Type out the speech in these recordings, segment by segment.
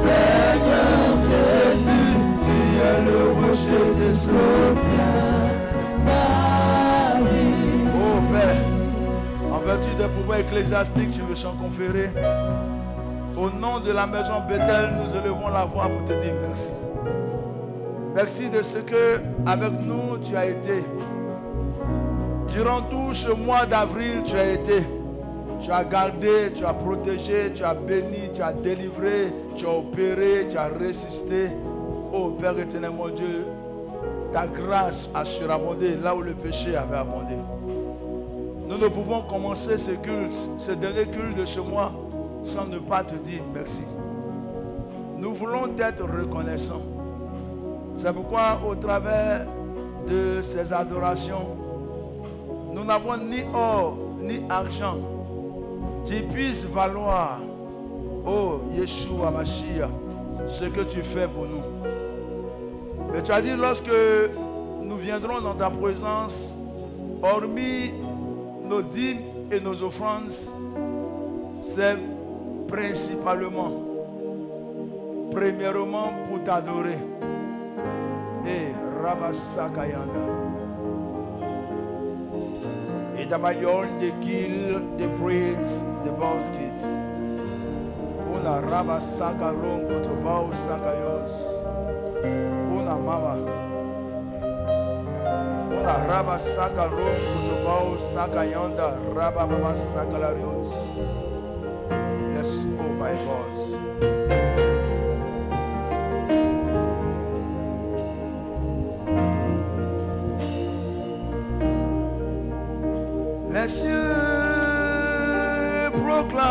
Seigneur Jésus, tu es le rocher de soutien. Oh Père, en vertu des pouvoirs ecclésiastiques, tu me sens conféré. Au nom de la maison Bethel, nous élevons la voix pour te dire merci. Merci de ce que avec nous tu as été. Durant tout ce mois d'avril, tu as été. Tu as gardé, tu as protégé, tu as béni, tu as délivré, tu as opéré, tu as ressuscité. Oh Père éternel, mon Dieu, ta grâce a surabondé là où le péché avait abondé. Nous ne pouvons commencer ce culte, ce dernier culte de ce mois, sans ne pas te dire merci. Nous voulons être reconnaissants. C'est pourquoi au travers de ces adorations, nous n'avons ni or ni argent qui puisse valoir, oh Yeshua Mashiach, ce que tu fais pour nous. Mais tu as dit, lorsque nous viendrons dans ta présence, hormis nos dîmes et nos offrandes, c'est premièrement pour t'adorer. Et Rabasakayanda. Et Tamayon de Kill, de Praise, de Baskets. Una Rabasakaron, Kotobao Sakayos. Una Mama. Una Rabasakaron, Kotobao Sakayanda, Rababa Sakalarios. Let's go, my boss. Les cieux proclament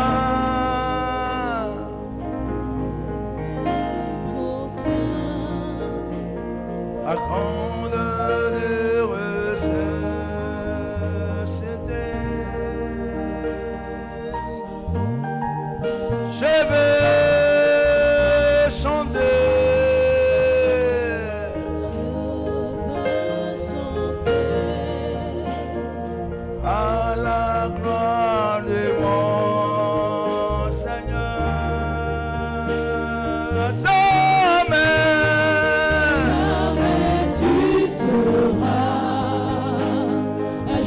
la grandeur de ressuscité. Je veux chanter à la gloire de mon Seigneur. Jamais tu seras,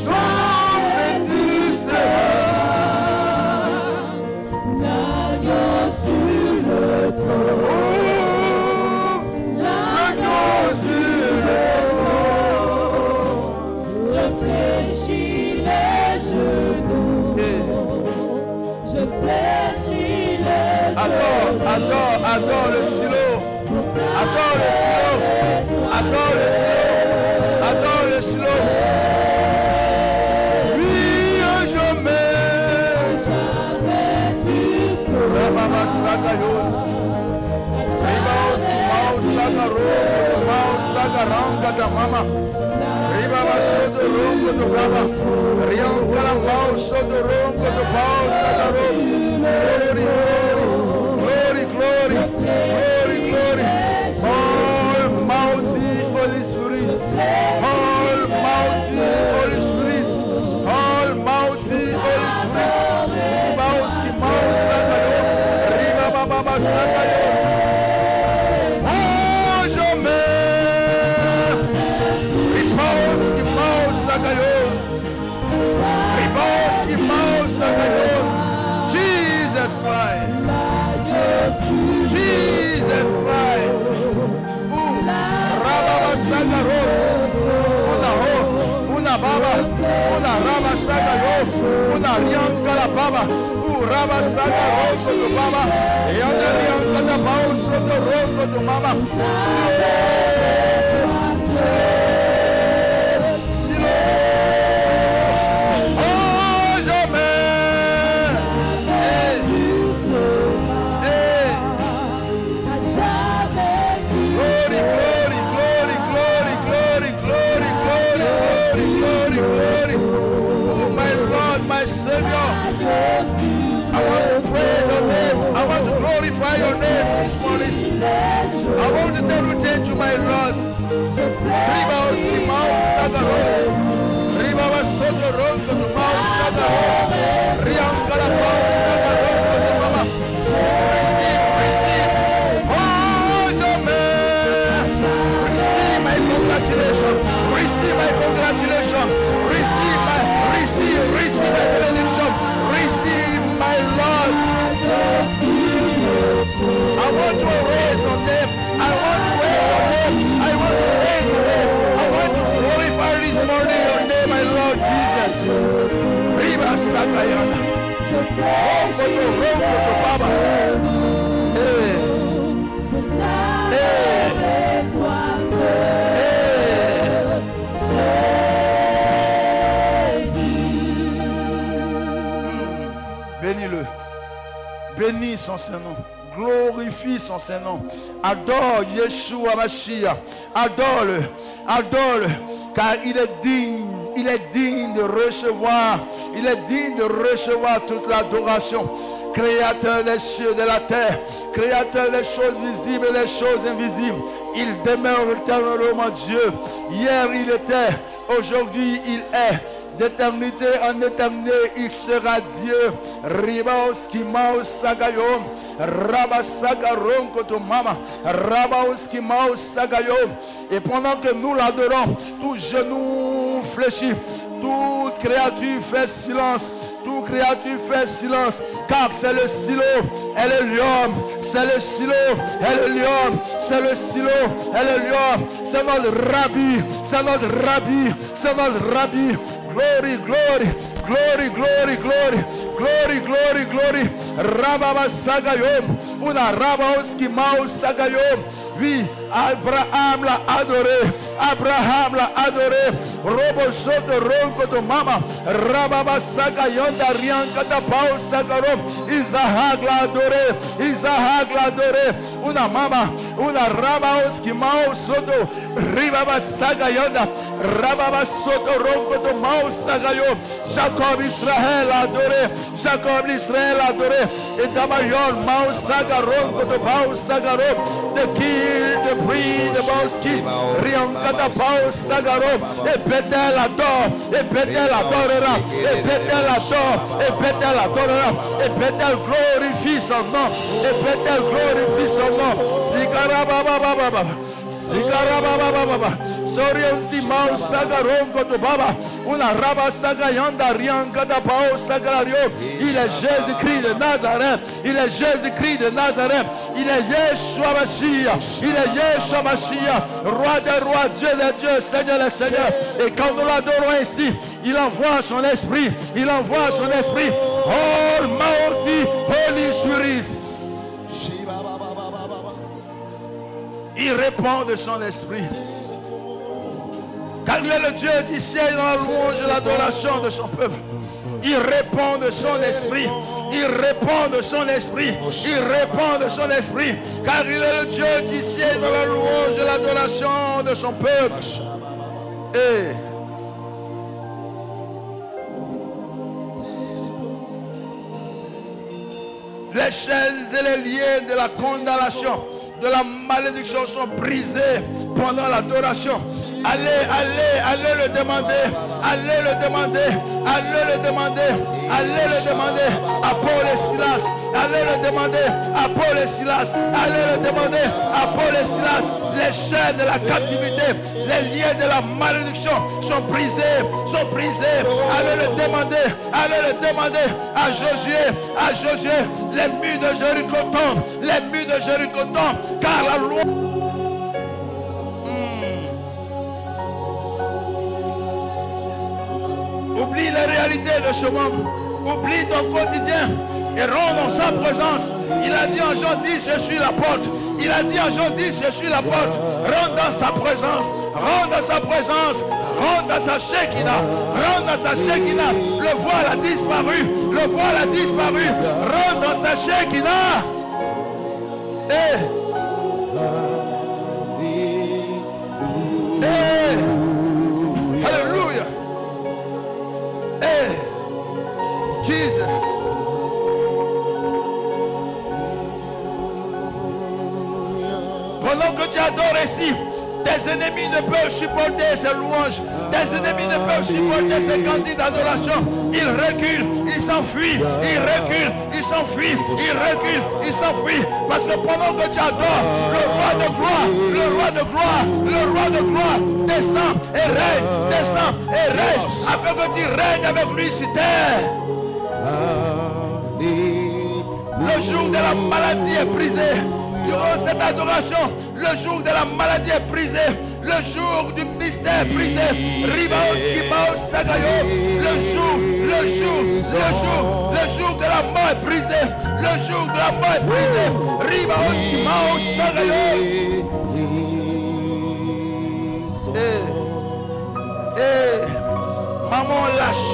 jamais tu seras l'agneau sur le trône, l'agneau sur le trône. Je fléchis les genoux, je fléchis les genoux. Adore le silo, adore le silo, adore le silo, adore le silo. Oui, jamais tu seras. Mama Sagayos, Ribaos, Maus Sagaro, Maus Sagaranga da Mama. Riba Sodo Rongo do Baba, Rion Calamau Sodo Rongo do Pau Sagaro. Glory, glory, glory, glory. Almighty Holy Spirit, Almighty Holy Spirit, Almighty Holy Spirit. Bauski Mau Sagaro, Riba Baba Sagaro. Jesus Christ. Jesus Christ. Rababa Sagaros. Una baba. Una raba Sagaros. Una rianca la baba. Raba Sagaros do baba. E anda rianca da pausa do ronco do mama. Glory, glory, glory, glory, glory, glory. my Savior. I want to praise your name. I want to glorify your name this morning. I want to tell you thank you, my Lord. Riba oski mau sagaros. Riba wasoto ronko to mau sagaros. Riangala mau sagaros to mama. Receive. Oh, Jamais. Receive my congratulations. Receive my congratulations. Receive my benediction. Receive my loss. I want to raise your name. I want to raise your name. I want to raise your name. I want to glorify this morning your name, my Lord Jesus. Riba Sakayana. Rongo to Baba. Bénis-le. Bénis son Saint-Nom. Glorifie son Saint-Nom. Adore Yeshua Mashiach. Adore-le. Adore-le. Car il est digne. Il est digne de recevoir. Il est digne de recevoir toute l'adoration. Créateur des cieux et de la terre. Créateur des choses visibles et des choses invisibles. Il demeure éternellement Dieu. Hier il était. Aujourd'hui il est. D'éternité en éternité, il sera Dieu. Ribaos Kimao Sagayom, Rabasagarom Kotomama, Rabaos Kimao Sagayom. Et pendant que nous l'adorons, tout genou fléchit, toute créature fait silence. Toute créature fait silence, car c'est le silo et le lion. C'est le silo et le lion. C'est le silo et le lion. C'est notre rabbi. C'est notre rabbi. C'est notre rabbi. Glory, glory, glory, glory, glory, glory, glory, glory. Rababa Sagayom. Una Rabaoski Mao Sagayom. Oui, Abraham l'a adoré. Abraham l'a adoré. Robo Soto Ronko Mama. Rababa Sagayom. Riankatapao Sagarom. Isaac l'a adoré. Isaac l'a adoré. Una mama. Una Rabaoski Mao Soto. Ribaba Sagayonda. Rababa Soto Ronko Mao Sagayom. Jacob Israël l'a adoré. Jacob Israël l'a adoré. Et Tamayon Mao Sagarom. Kotopao Sagarom. The kill, the breed, the Bauski. Riankatapao Sagarom. Et Bethel adore. Et Bethel adorera. Et Bethel adore. Et Bethel adorera. Et Bethel glorifie son nom. Et Bethel glorifie son nom. Sigarababa. Sigarababa. Sorianti Mao Sagarongo to Baba. Una Raba Sagayanda Riangada Pao Sagarario. Il est Jésus-Christ de Nazareth. Il est Jésus-Christ de Nazareth. Il est Yeshua Mashiach. Il est Yeshua Mashiach. Roi des rois, Dieu des dieux, Seigneur des seigneurs. Et quand nous l'adorons ici, il envoie son esprit. Il envoie son esprit. Almighty Holy Spirit. Il répand de son esprit. Car il est le Dieu du ciel dans la louange et l'adoration de son peuple. Il répand de son esprit. Il répand de son esprit. Il répand de son esprit. Car il est le Dieu du ciel dans la louange et l'adoration de son peuple. Et les chaînes et les liens de la condamnation, de la malédiction sont brisés pendant l'adoration. Allez le demander. Allez le demander. Allez le demander. Allez le demander à Paul et Silas. Allez le demander à Paul et Silas. Allez le demander à Paul et Silas. Les chaînes de la captivité, les liens de la malédiction sont brisés. Sont brisés. Allez le demander. Allez le demander à Josué. À Josué. Les murs de Jéricho tombent. Les murs de Jéricho tombent. Car la loi. Oublie les réalités de ce monde. Oublie ton quotidien et rentre dans sa présence. Il a dit en Jean 10, je suis la porte. Il a dit en Jean 10, je suis la porte. Rentre dans sa présence. Rentre dans sa présence. Rentre dans sa Shekinah. Rentre dans sa Shekinah. Le voile a disparu. Le voile a disparu. Rentre dans sa Shekinah. Alléluia. que tu adores ici, tes ennemis ne peuvent supporter ces louanges. Tes ennemis ne peuvent supporter ces cantiques d'adoration. Ils reculent, ils s'enfuient, ils reculent, ils s'enfuient, ils reculent, ils s'enfuient. Parce que pendant que tu adores, le roi de gloire, le roi de gloire, le roi de gloire descend et règne, afin que tu règnes avec lui sur terre. Le jour de la maladie est brisé. Durant cette adoration, le jour de la maladie est brisé. Le jour du mystère est brisé. Ribaos, Kibaos, Sagayo. Le jour de la mort est brisé. Le jour de la mort est brisé. Ribaos, Kibaos, Sagayo. Maman lâche.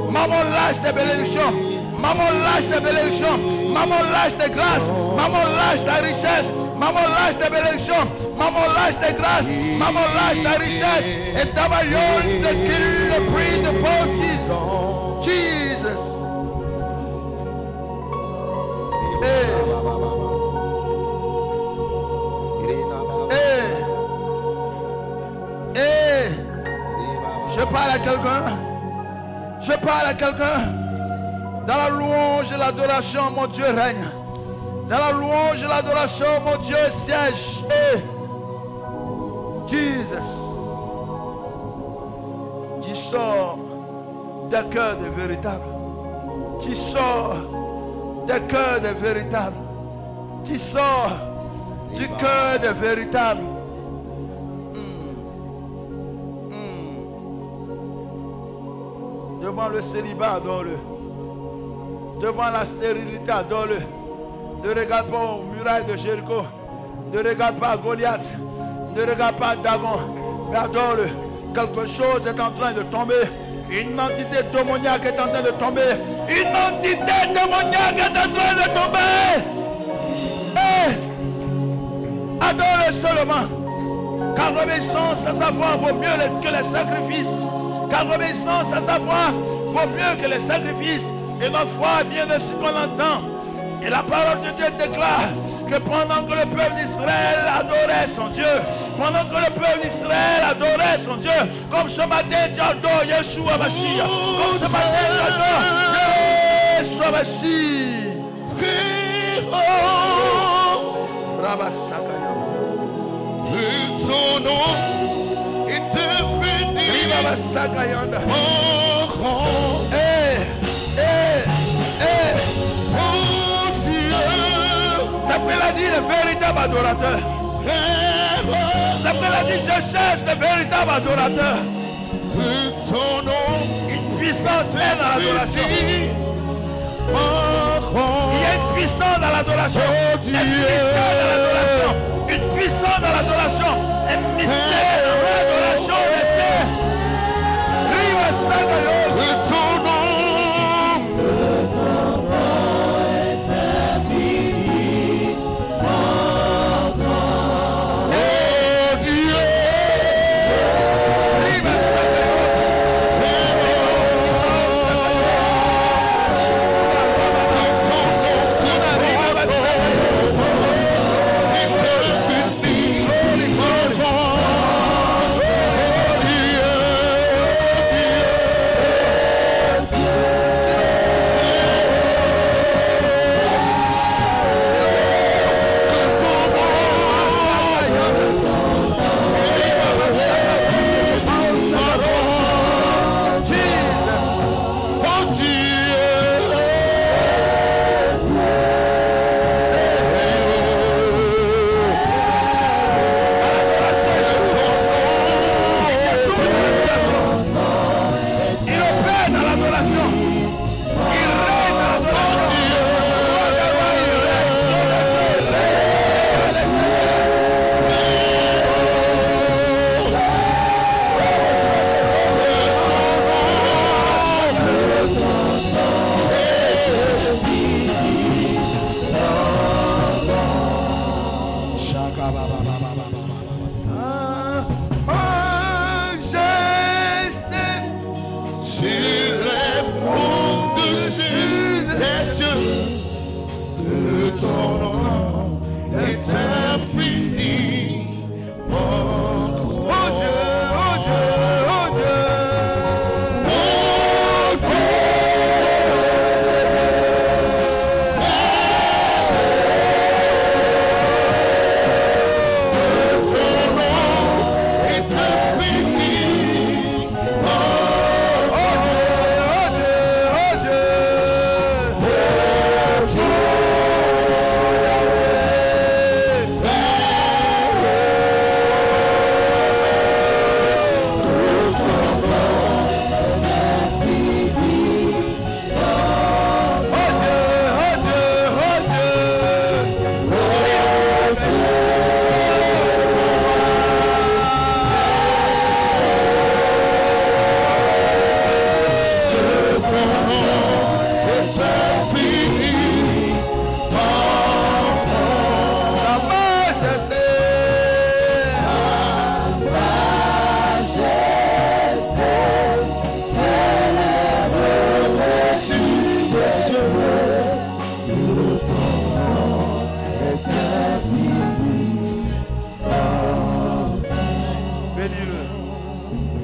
Maman lâche tes bénédictions. Maman lâche tes bénédictions. Maman lâche tes grâces. Maman lâche ta richesse. Maman lâche tes bénédictions. Maman lâche tes grâces. Maman lâche ta richesse. Et Tabayon de Kili, the priest, the postis. Jesus. Je parle à quelqu'un. Je parle à quelqu'un. Dans la louange et l'adoration, mon Dieu règne. Dans la louange et l'adoration, mon Dieu siège. Jesus. Tu sors des cœurs des véritables. Tu sors des cœurs des véritables. Tu sors du cœur des véritables. Devant le célibat, adore-le. Devant la stérilité, adore-le. Ne regarde pas aux murailles de Jéricho. Ne regarde pas à Goliath. Ne regarde pas à Dagon. Mais adore-le. Quelque chose est en train de tomber. Une entité démoniaque est en train de tomber. Une entité démoniaque est en train de tomber. Adore-le seulement. Car l'obéissance à sa voix vaut mieux que les sacrifices. Car l'obéissance à sa voix vaut mieux que les sacrifices. Et notre foi vient de ce qu'on entend. Et la parole de Dieu déclare que pendant que le peuple d'Israël adorait son Dieu, pendant que le peuple d'Israël adorait son Dieu, comme ce matin tu adores Yeshua Mashiach, comme ce matin tu adores Yeshua Mashiach. Son nom est défini. Samuel a dit le véritable adorateur. Samuel a dit je cherche le véritable adorateur. Une puissance est dans l'adoration. Il y a une puissance dans l'adoration. Une puissance dans l'adoration. Un mystère dans l'adoration. Riva Sagalo.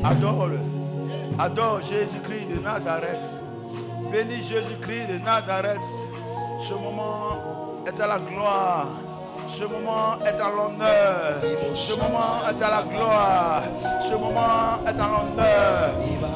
Adore-le. Adore Jésus-Christ de Nazareth. Bénis Jésus-Christ de Nazareth. Ce moment est à la gloire. Ce moment est à l'honneur. Ce moment est à la gloire. Ce moment est à l'honneur.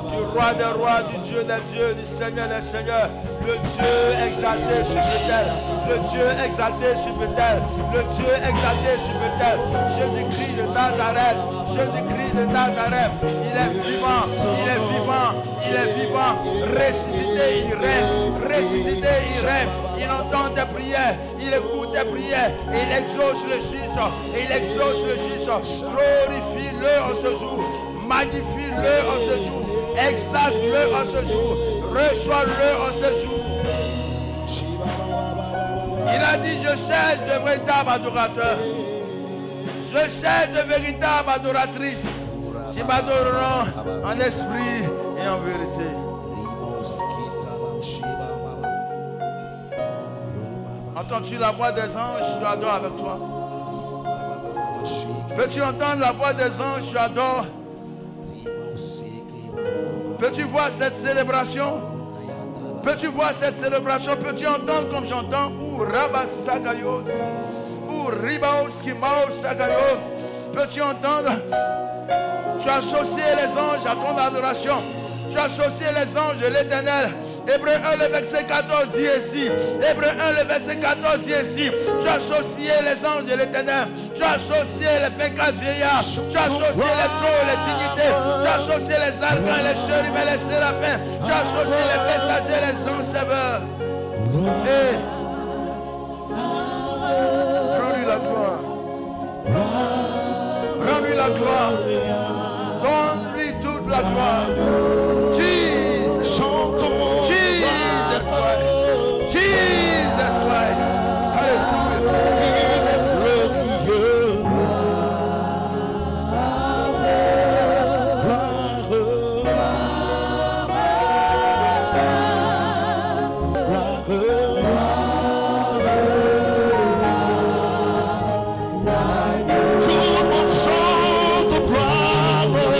Du roi des rois, du Dieu des dieux, du Seigneur des seigneurs. Le Dieu exalté sur Bethel. Le Dieu exalté sur Bethel. Le Dieu exalté sur Bethel. Jésus-Christ de Nazareth. Jésus-Christ de Nazareth. Il est vivant. Il est vivant. Il est vivant. Ressuscité, il règne. Ressuscité, il règne. Il entend tes prières. Il écoute tes prières. Et il exauce le juste. Et il exauce le juste. Glorifie-le en ce jour. Magnifie-le en ce jour. Exalte-le en ce jour. Reçois-le en ce jour. Il a dit, je cherche de véritables adorateurs. Je cherche de véritables adoratrices qui m'adoreront en esprit et en vérité. Entends-tu la voix des anges? Je adore avec toi. Peux-tu entendre la voix des anges? Je adore. Peux-tu voir cette célébration? Peux-tu voir cette célébration? Peux-tu entendre comme j'entends? Ou Rabasagayos, ou Ribaos Kimaos Sagayos. Peux-tu entendre? Tu as associé les anges à ton adoration. Tu as associé les anges de l'Éternel. Hébreu 1, le verset 14 dit ainsi. Hébreu 1, le verset 14 dit ainsi. Tu as associé les anges de l'Éternel. Tu as associé les 24 vieillards. Tu as associé les trônes, les dignités. Tu as associé les archanges, les chérubins, les séraphins. Tu as associé les messagers, les anges serveurs. Et rends-lui la gloire. Rends-lui la gloire. Donne-lui toute la gloire. Jesus, chantons. Jesus Christ. Jesus Christ. Alléluia. Tout le monde chante gloire, gloire.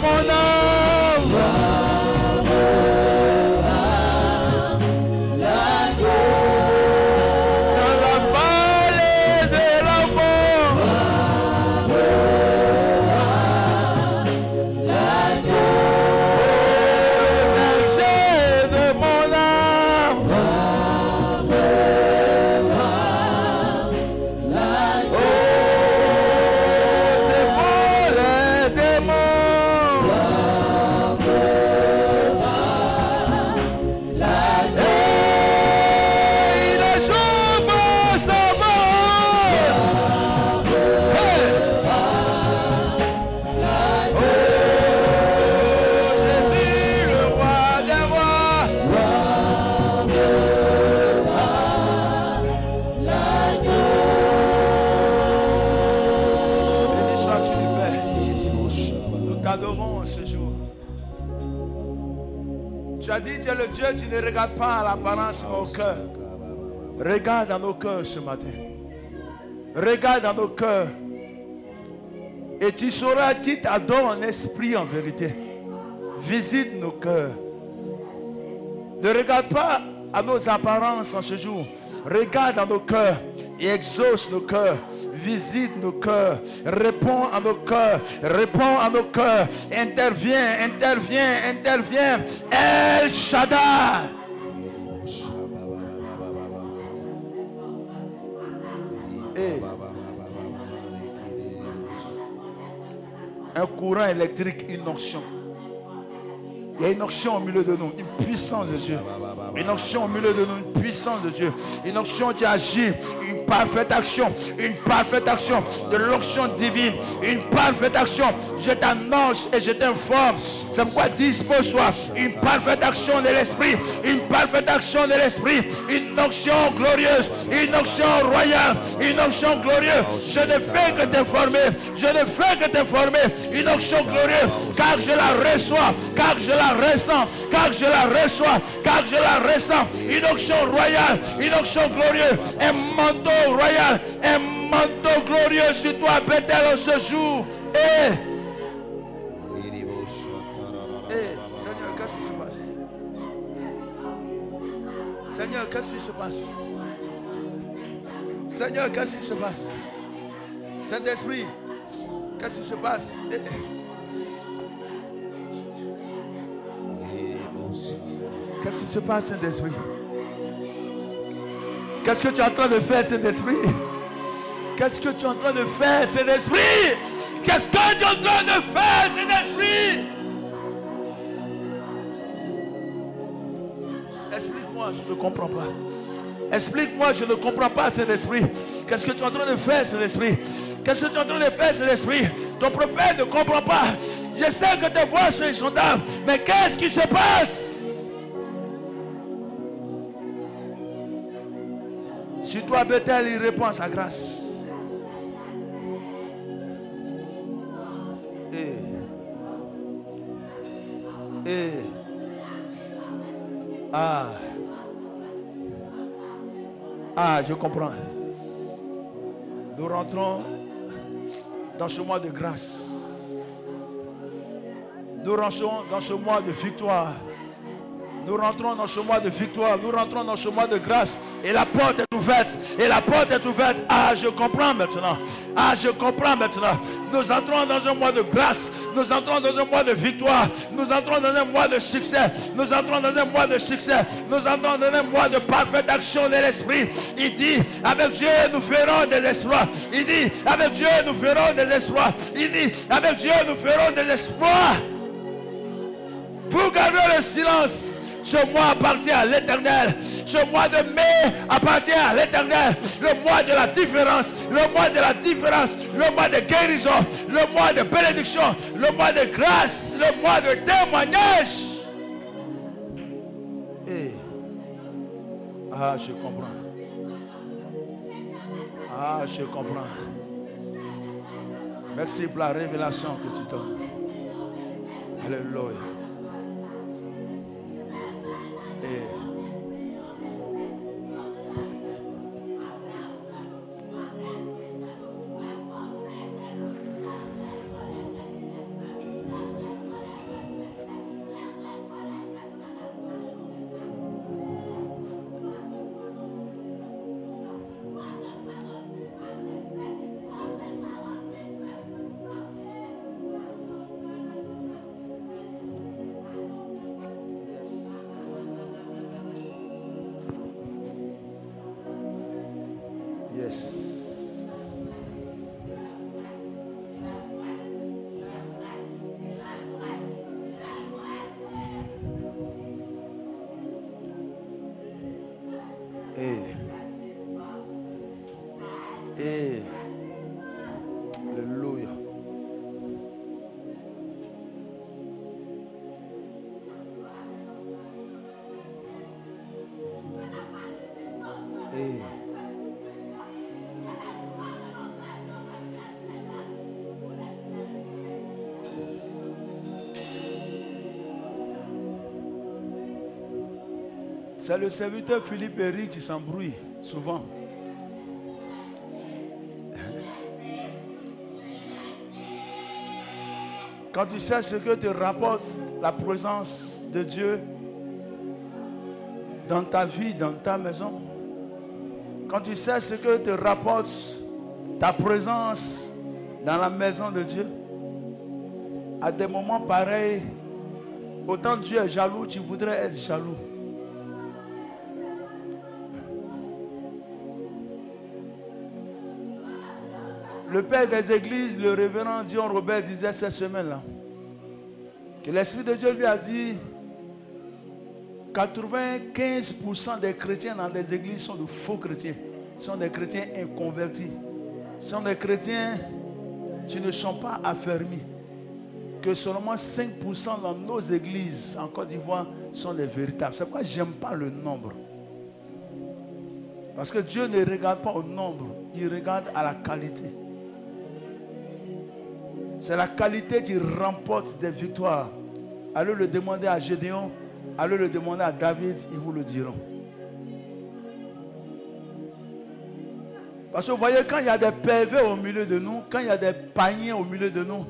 mon âme. Dans la vallée de la mort, berger de mon âme. Tu as dit, tu es le Dieu, tu ne regardes pas l'apparence de nos cœurs. Regarde dans nos cœurs ce matin. Regarde dans nos cœurs. Et tu sauras qui t'adore en esprit, en vérité. Visite nos cœurs. Ne regarde pas à nos apparences en ce jour. Regarde dans nos cœurs et exauce nos cœurs. Visite nos cœurs, réponds à nos cœurs, réponds à nos cœurs, interviens, interviens, interviens. El Shaddai. Et un courant électrique, une onction. Il y a une onction au milieu de nous, une puissance de Dieu. Une onction au milieu de nous, une puissance de Dieu. Une onction qui agit, une parfaite action de l'onction divine. Une parfaite action. Je t'annonce et je t'informe. C'est pourquoi dispose-toi. Une parfaite action de l'esprit. Une parfaite action de l'esprit. Une onction glorieuse. Une onction royale. Une onction glorieuse. Je ne fais que t'informer. Je ne fais que t'informer. Une onction glorieuse. Car je la reçois. Car je la ressens, car je la reçois, car je la ressens. Une onction royale, une onction glorieuse, un manteau royal, un manteau glorieux sur toi, Bethel, en ce jour. Et Seigneur, qu'est-ce qui se passe? Seigneur, qu'est-ce qui se passe? Seigneur, qu'est-ce qui se passe? Saint-Esprit, qu'est-ce qui se passe? Qu'est-ce qui se passe, Saint-Esprit? Qu'est-ce que tu es en train de faire, Saint-Esprit? Qu'est-ce que tu es en train de faire, Saint-Esprit? Qu'est-ce que tu es en train de faire, Saint-Esprit? Explique-moi, je ne comprends pas. Explique-moi, je ne comprends pas, Saint-Esprit. Qu'est-ce que tu es en train de faire, Saint-Esprit? Qu'est-ce que tu es en train de faire, Saint-Esprit? Ton prophète ne comprend pas. Je sais que tes voix sont insondables. Mais qu'est-ce qui se passe? Sur toi, Bethel, il répond à sa grâce. Je comprends. Nous rentrons dans ce mois de grâce. Nous rentrons dans ce mois de victoire. Nous rentrons dans ce mois de victoire. Nous rentrons dans ce mois de grâce. Et la porte est ouverte. Et la porte est ouverte. Je comprends maintenant. Je comprends maintenant. Nous entrons dans un mois de grâce. Nous entrons dans un mois de victoire. Nous entrons dans un mois de succès. Nous entrons dans un mois de succès. Nous entrons dans un mois de parfaite action de l'esprit. Il dit, avec Dieu, nous ferons des exploits. Il dit, avec Dieu, nous ferons des exploits. Il dit, avec Dieu, nous ferons des exploits. Vous gardez le silence. Ce mois appartient à l'Éternel. Ce mois de mai appartient à l'Éternel. Le mois de la différence. Le mois de la différence. Le mois de guérison. Le mois de bénédiction. Le mois de grâce. Le mois de témoignage. Je comprends. Je comprends. Merci pour la révélation que tu donnes. Alléluia. Alléluia. C'est le serviteur Philippe Eric qui s'embrouille souvent. Quand tu sais ce que te rapporte la présence de Dieu dans ta vie, dans ta maison, quand tu sais ce que te rapporte ta présence dans la maison de Dieu, à des moments pareils, autant Dieu est jaloux, tu voudrais être jaloux. Le père des églises, le révérend Dion Robert, disait cette semaine-là que l'Esprit de Dieu lui a dit 95% des chrétiens dans les églises sont de faux chrétiens, sont des chrétiens inconvertis, sont des chrétiens qui ne sont pas affermis, que seulement 5% dans nos églises en Côte d'Ivoire sont des véritables. C'est pourquoi je n'aime pas le nombre. Parce que Dieu ne regarde pas au nombre, il regarde à la qualité. C'est la qualité qui remporte des victoires. Allez le demander à Gédéon, allez le demander à David, ils vous le diront. Parce que vous voyez, quand il y a des pervers au milieu de nous, quand il y a des païens au milieu de nous,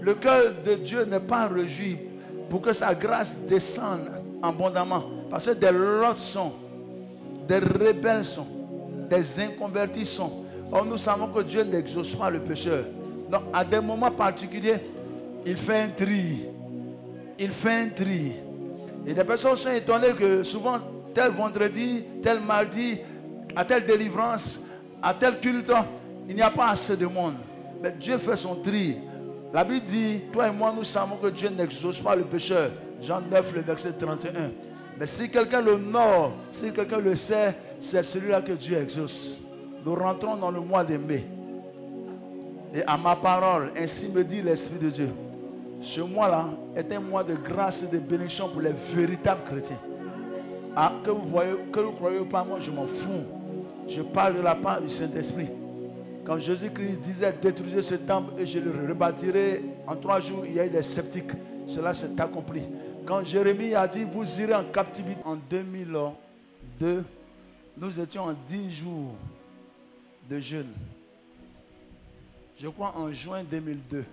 le cœur de Dieu n'est pas réjoui pour que sa grâce descende abondamment. Parce que des lots sont, des rebelles sont, des inconvertis sont. Or nous savons que Dieu n'exauce pas le pécheur. Donc, à des moments particuliers, il fait un tri. Il fait un tri. Et des personnes sont étonnées que souvent, tel vendredi, tel mardi, à telle délivrance, à tel culte, il n'y a pas assez de monde. Mais Dieu fait son tri. La Bible dit, toi et moi, nous savons que Dieu n'exauce pas le pécheur. Jean 9, le verset 31. Mais si quelqu'un l'honore, si quelqu'un le sait, c'est celui-là que Dieu exauce. Nous rentrons dans le mois de mai. Et à ma parole, ainsi me dit l'Esprit de Dieu, ce mois-là est un mois de grâce et de bénédiction pour les véritables chrétiens. Ah, que vous voyez, que vous croyez ou pas, moi je m'en fous. Je parle de la part du Saint-Esprit. Quand Jésus-Christ disait détruisez ce temple et je le rebâtirai en 3 jours, il y a eu des sceptiques. Cela s'est accompli. Quand Jérémie a dit vous irez en captivité en 2002, nous étions en 10 jours de jeûne. Je crois en juin 2002.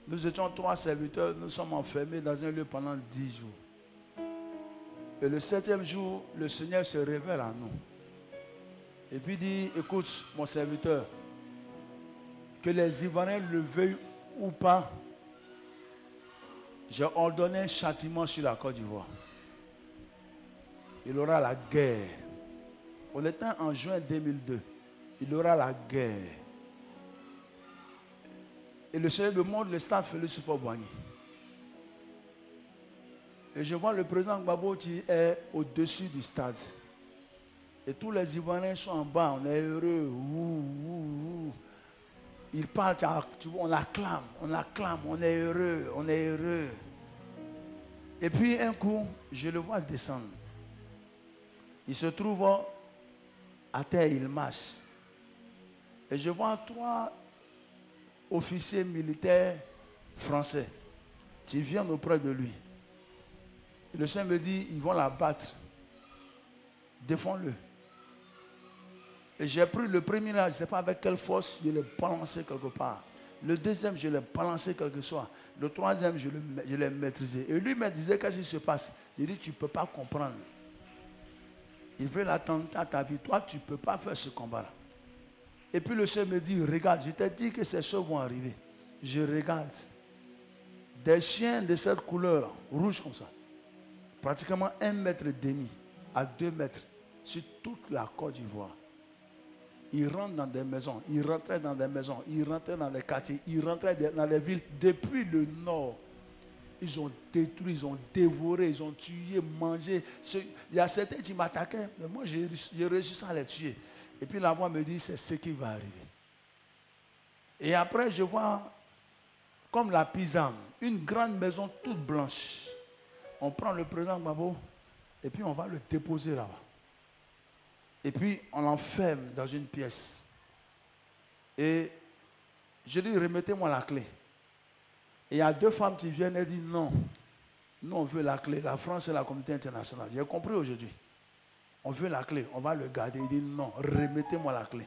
Nous étions 3 serviteurs, nous sommes enfermés dans un lieu pendant 10 jours. Et le 7e jour, le Seigneur se révèle à nous. Et puis dit, écoute mon serviteur, que les Ivoiriens le veuillent ou pas, j'ai ordonné un châtiment sur la Côte d'Ivoire. Il aura la guerre. On était en juin 2002. Il aura la guerre. Et le Seigneur me montre le stade Félix Houphouët-Boigny. Et je vois le président Gbagbo qui est au-dessus du stade. Et tous les Ivoiriens sont en bas, on est heureux. Ils parlent, on acclame, on est heureux, on est heureux. Et puis un coup, je le vois descendre. Il se trouve à terre, il marche. Et je vois 3 officiers militaires français qui viennent auprès de lui. Et le Seigneur me dit, ils vont la battre. Défends-le. Et j'ai pris le premier là, je ne sais pas avec quelle force, je l'ai balancé quelque part. Le deuxième, je l'ai balancé quelque soit. Le troisième, je l'ai maîtrisé. Et lui me disait, qu'est-ce qui se passe? Il dit, tu ne peux pas comprendre. Il veut l'attenter à ta vie. Toi, tu ne peux pas faire ce combat-là. Et puis le Seigneur me dit, regarde, je t'ai dit que ces choses vont arriver. Je regarde. Des chiens de cette couleur, rouge comme ça, pratiquement 1,5 mètre à 2 mètres, sur toute la Côte d'Ivoire. Ils rentrent dans des maisons, ils rentraient dans des maisons, ils rentraient dans des quartiers, ils rentraient dans les villes depuis le nord ils ont détruit, ils ont dévoré, ils ont tué, mangé. Il y a certains qui m'attaquaient, mais moi j'ai réussi à les tuer. Et puis la voix me dit, c'est ce qui va arriver. Et après, je vois, comme la Pisam, une grande maison toute blanche. On prend le président Gbagbo, et puis on va le déposer là-bas. Et puis on l'enferme dans une pièce. Et je dis, remettez-moi la clé. Et il y a 2 femmes qui viennent et disent, non, nous on veut la clé. La France et la communauté internationale. J'ai compris aujourd'hui. On veut la clé, on va le garder. Il dit, non, remettez-moi la clé.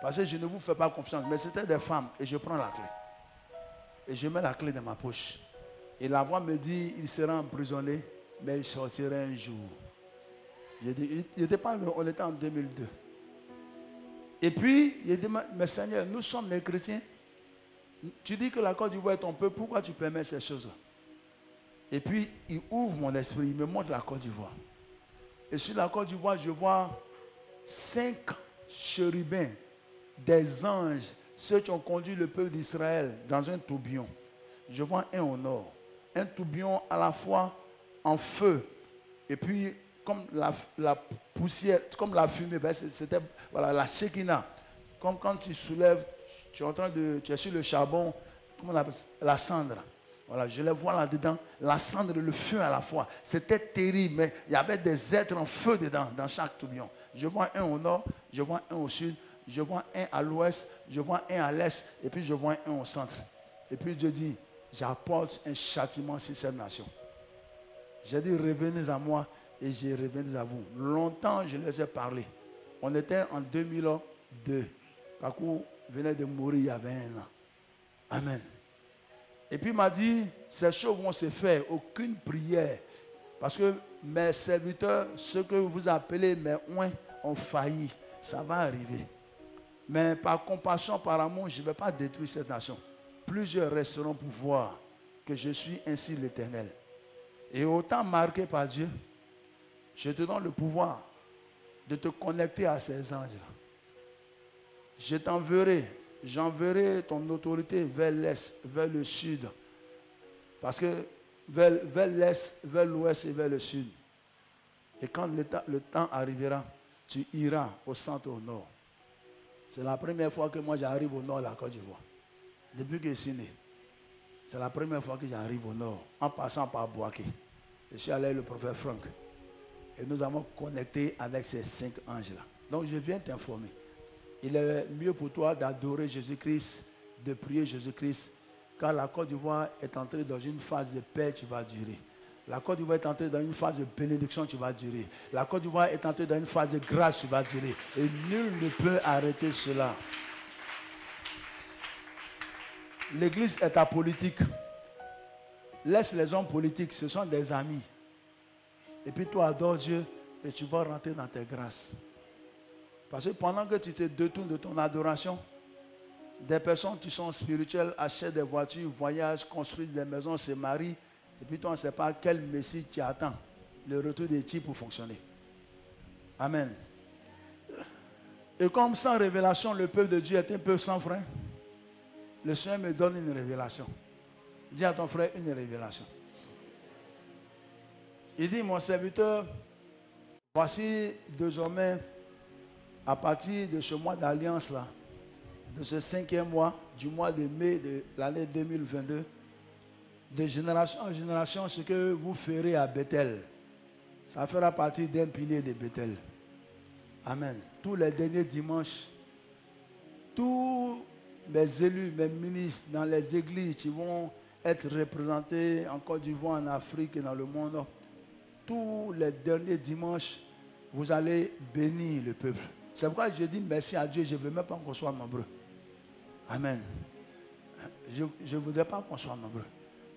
Parce que je ne vous fais pas confiance. Mais c'était des femmes et je prends la clé. Et je mets la clé dans ma poche. Et la voix me dit, il sera emprisonné, mais il sortira un jour. Je dis, on était en 2002. Et puis, il dit, mais Seigneur, nous sommes les chrétiens. Tu dis que la Côte d'Ivoire est ton peuple, pourquoi tu permets ces choses-là? Et puis, il ouvre mon esprit, il me montre la Côte d'Ivoire. Et sur la Côte d'Ivoire, je vois 5 chérubins, des anges, ceux qui ont conduit le peuple d'Israël dans un tourbillon. Je vois un au nord, un tourbillon à la fois en feu, et puis comme la poussière, comme la fumée, c'était voilà, la Shekinah. Comme quand tu soulèves, tu es sur le charbon, comment on appelle ça? La cendre. Voilà, je les vois là-dedans, la cendre et le feu à la fois. C'était terrible, mais il y avait des êtres en feu dedans, dans chaque tourbillon. Je vois un au nord, je vois un au sud, je vois un à l'ouest, je vois un à l'est, et puis je vois un au centre. Et puis Dieu dit, j'apporte un châtiment sur cette nation. J'ai dit, revenez à moi, et j'ai revenu à vous. Longtemps, je les ai parlé. On était en 2002. Kakou venait de mourir il y avait 1 an. Amen. Et puis il m'a dit, ces choses vont se faire, aucune prière. Parce que mes serviteurs, ceux que vous appelez mes oins, ont failli. Ça va arriver. Mais par compassion, par amour, je ne vais pas détruire cette nation. Plusieurs resteront pour voir que je suis ainsi l'Éternel. Et autant marqué par Dieu, je te donne le pouvoir de te connecter à ces anges-là. Je t'enverrai, j'enverrai ton autorité vers l'est, vers le sud. Parce que vers l'est, vers l'ouest et vers le sud. Et quand le temps arrivera, tu iras au centre, au nord. C'est la première fois que moi j'arrive au nord de la Côte d'Ivoire. Depuis que je suis né. C'est la première fois que j'arrive au nord, en passant par Boaké. Je suis allé avec le prophète Franck. Et nous avons connecté avec ces 5 anges-là. Donc je viens t'informer. Il est mieux pour toi d'adorer Jésus-Christ, de prier Jésus-Christ, car la Côte d'Ivoire est entrée dans une phase de paix qui va durer. La Côte d'Ivoire est entrée dans une phase de bénédiction qui va durer. La Côte d'Ivoire est entrée dans une phase de grâce qui va durer. Et nul ne peut arrêter cela. L'église est apolitique. Laisse les hommes politiques, ce sont des amis. Et puis toi, adore Dieu et tu vas rentrer dans tes grâces. Parce que pendant que tu te détournes de ton adoration, des personnes qui sont spirituelles achètent des voitures, voyagent, construisent des maisons, se marient. Et puis toi, on ne sait pas quel Messie qui attend le retour des types pour fonctionner. Amen. Et comme sans révélation, le peuple de Dieu est un peu sans frein, le Seigneur me donne une révélation. Dis à ton frère une révélation. Il dit, mon serviteur, voici désormais, à partir de ce mois d'alliance-là, de ce 5e mois, du mois de mai de l'année 2022, de génération en génération, ce que vous ferez à Bethel, ça fera partie d'un pilier de Bethel. Amen. Tous les derniers dimanches, tous mes élus, mes ministres dans les églises qui vont être représentés en Côte d'Ivoire, en Afrique et dans le monde, tous les derniers dimanches, vous allez bénir le peuple. C'est pourquoi je dis merci à Dieu, je ne veux même pas qu'on soit nombreux. Amen. Je ne voudrais pas qu'on soit nombreux.